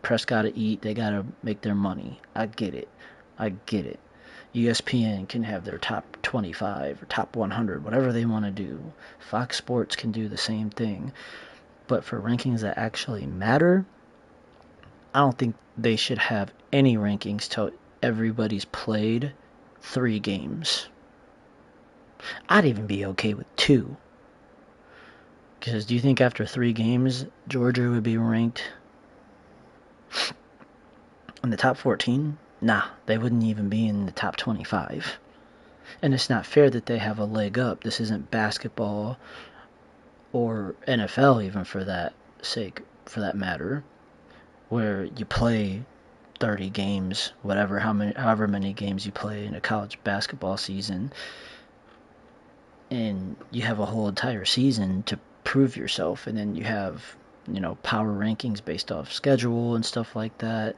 Press gotta eat. They gotta make their money. I get it. ESPN can have their top 25 or top 100, whatever they want to do. Fox Sports can do the same thing. But for rankings that actually matter, I don't think they should have any rankings till everybody's played 3 games. I'd even be okay with 2. Because do you think after 3 games, Georgia would be ranked in the top 14? Nah, they wouldn't even be in the top 25. And it's not fair that they have a leg up. This isn't basketball or NFL even for that matter, where you play 30 games, however many games you play in a college basketball season, and you have a whole entire season to prove yourself, and then you have, power rankings based off schedule and stuff like that.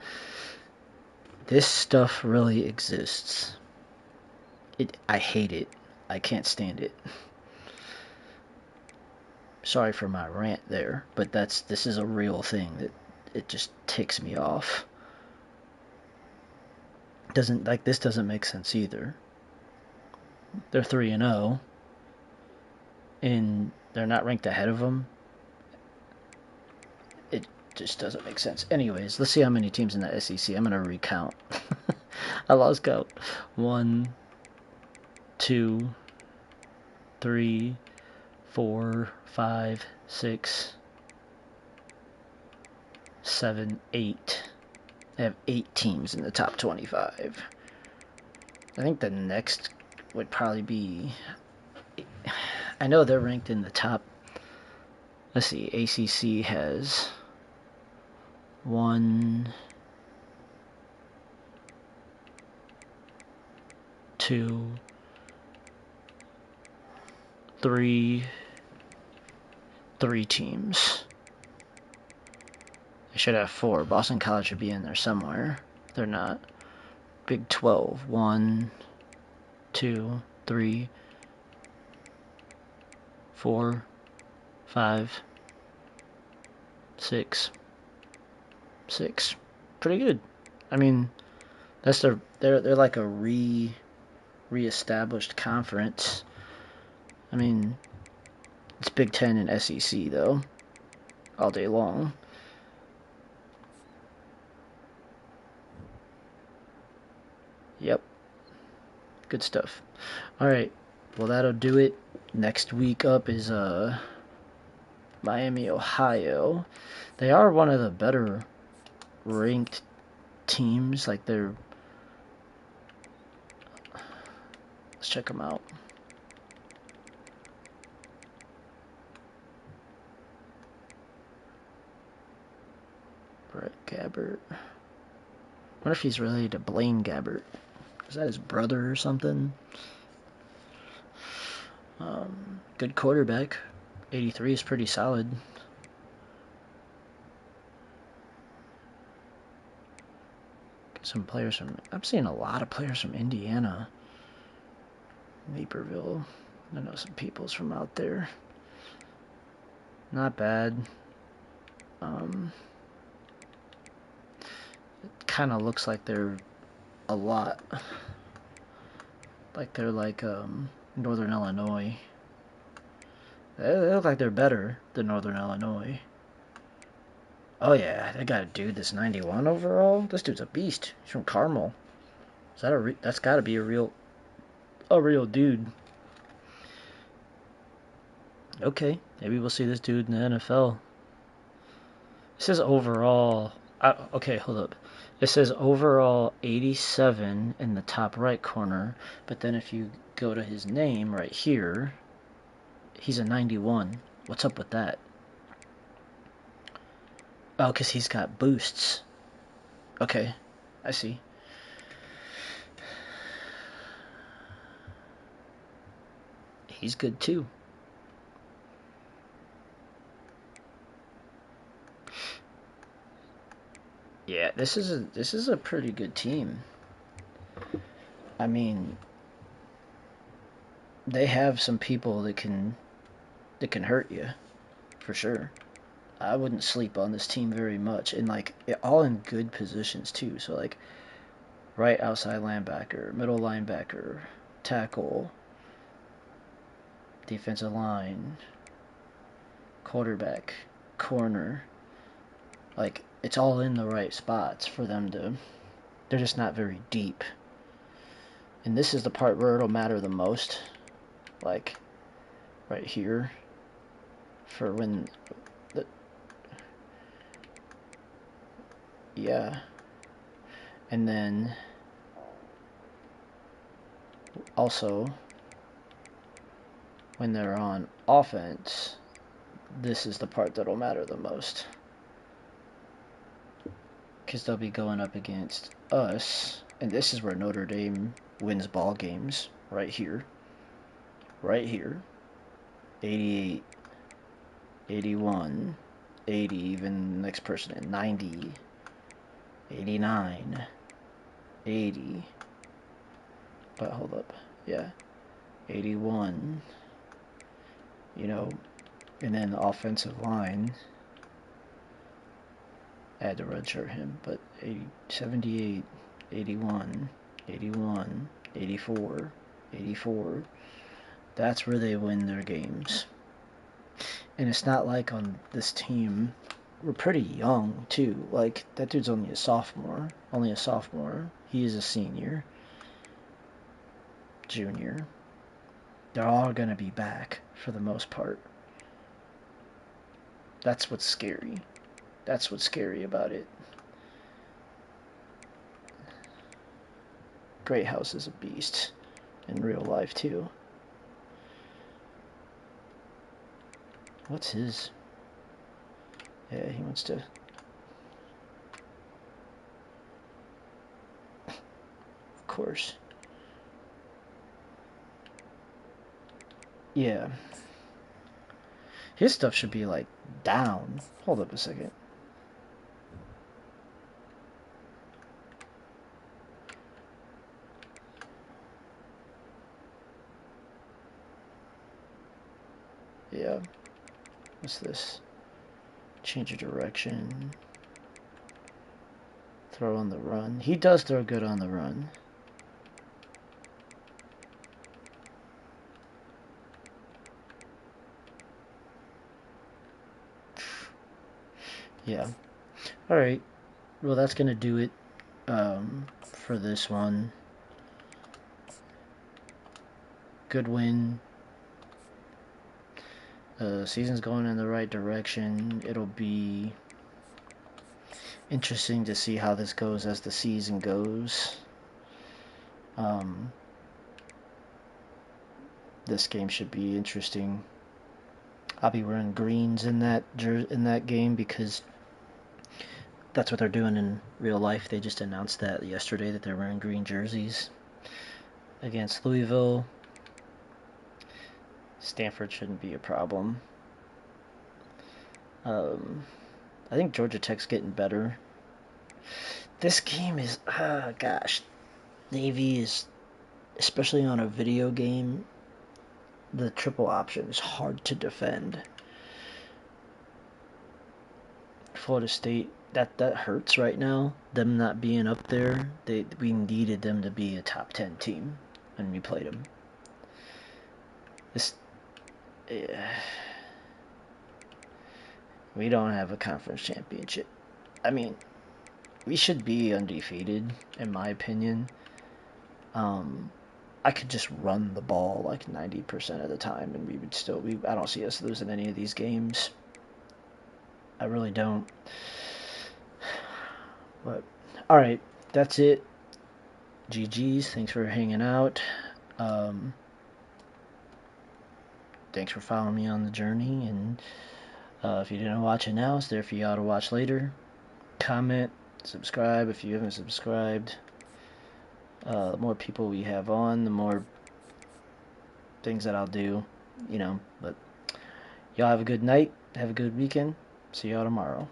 This stuff really exists. I hate it. I can't stand it. Sorry for my rant there, but this is a real thing that it just ticks me off. This doesn't make sense either. They're 3-0 and they're not ranked ahead of them. It just doesn't make sense. Anyways, let's see how many teams in the SEC. I'm gonna recount. I lost count. 1, 2, 3, 4, 5, 6, 7, 8. They have 8 teams in the top 25. I think the next would probably be... I know they're ranked in the top... Let's see, ACC has 1, 2, 3 teams. They should have 4. Boston College should be in there somewhere. They're not. Big 12. 1, 2, 3, 4, 5, 6. Pretty good. I mean, they're like a re-established conference. I mean, it's Big Ten and SEC though, all day long. Yep. Good stuff. Alright. Well, that'll do it. Next week up is Miami, Ohio. They are one of the better ranked teams. Like, let's check them out. Brett Gabbert. I wonder if he's related to Blaine Gabbert. Is that his brother or something? Good quarterback. 83 is pretty solid. Some players from... I'm seeing a lot of players from Indiana. Naperville. I know some people's from out there. Not bad. It kind of looks like they're a lot. Like they're like Northern Illinois. They look like they're better than Northern Illinois. Oh yeah, they got a dude that's 91 overall. This dude's a beast. He's from Carmel. Is that that's got to be a real dude. Okay, maybe we'll see this dude in the NFL. It says overall. Okay, hold up. It says overall 87 in the top right corner, but then if you go to his name right here, he's a 91. What's up with that? Oh, because he's got boosts. Okay, I see. He's good too. Yeah, this is a pretty good team. I mean, they have some people that can hurt you, for sure. I wouldn't sleep on this team very much, and like all in good positions too. So like, right outside linebacker, middle linebacker, tackle, defensive line, quarterback, corner. Like it's all in the right spots for them to. They're just not very deep. And this is the part where it'll matter the most. Like right here. For when the yeah. And then also when they're on offense, this is the part that'll matter the most. Because they'll be going up against us, and this is where Notre Dame wins ball games, right here, 88, 81, 80, even the next person at 90, 89, 80, but hold up, yeah, 81, and then the offensive line, I had to redshirt him, but 80, 78, 81, 81, 84, 84. That's where they win their games. And it's not like on this team, we're pretty young, too. Like, that dude's only a sophomore. He is a senior. Junior. They're all going to be back, for the most part. That's what's scary. That's what's scary about it. Greathouse is a beast in real life, too. What's his? Yeah, he wants to... Of course. Yeah. His stuff should be, like, down. Hold up a second. Yeah. What's this? Change of direction. Throw on the run. He does throw good on the run. Yeah. Alright. Well, that's going to do it for this one. Good win. Season's going in the right direction. It'll be interesting to see how this goes as the season goes. This game should be interesting. I'll be wearing greens in that game because that's what they're doing in real life. They just announced that yesterday that they're wearing green jerseys against Louisville. Stanford shouldn't be a problem. I think Georgia Tech's getting better. This game is, gosh, Navy is, especially on a video game, the triple option is hard to defend. Florida State, that hurts right now. Them not being up there, we needed them to be a top 10 team when we played them. This, we don't have a conference championship. I mean, we should be undefeated, in my opinion. I could just run the ball like 90% of the time, and we would still. I don't see us losing any of these games. I really don't. But all right, that's it. GG's. Thanks for hanging out. Thanks for following me on the journey. And if you didn't watch it now, it's there for y'all to watch later. Comment, subscribe if you haven't subscribed. The more people we have on, the more things that I'll do, But y'all have a good night. Have a good weekend. See y'all tomorrow.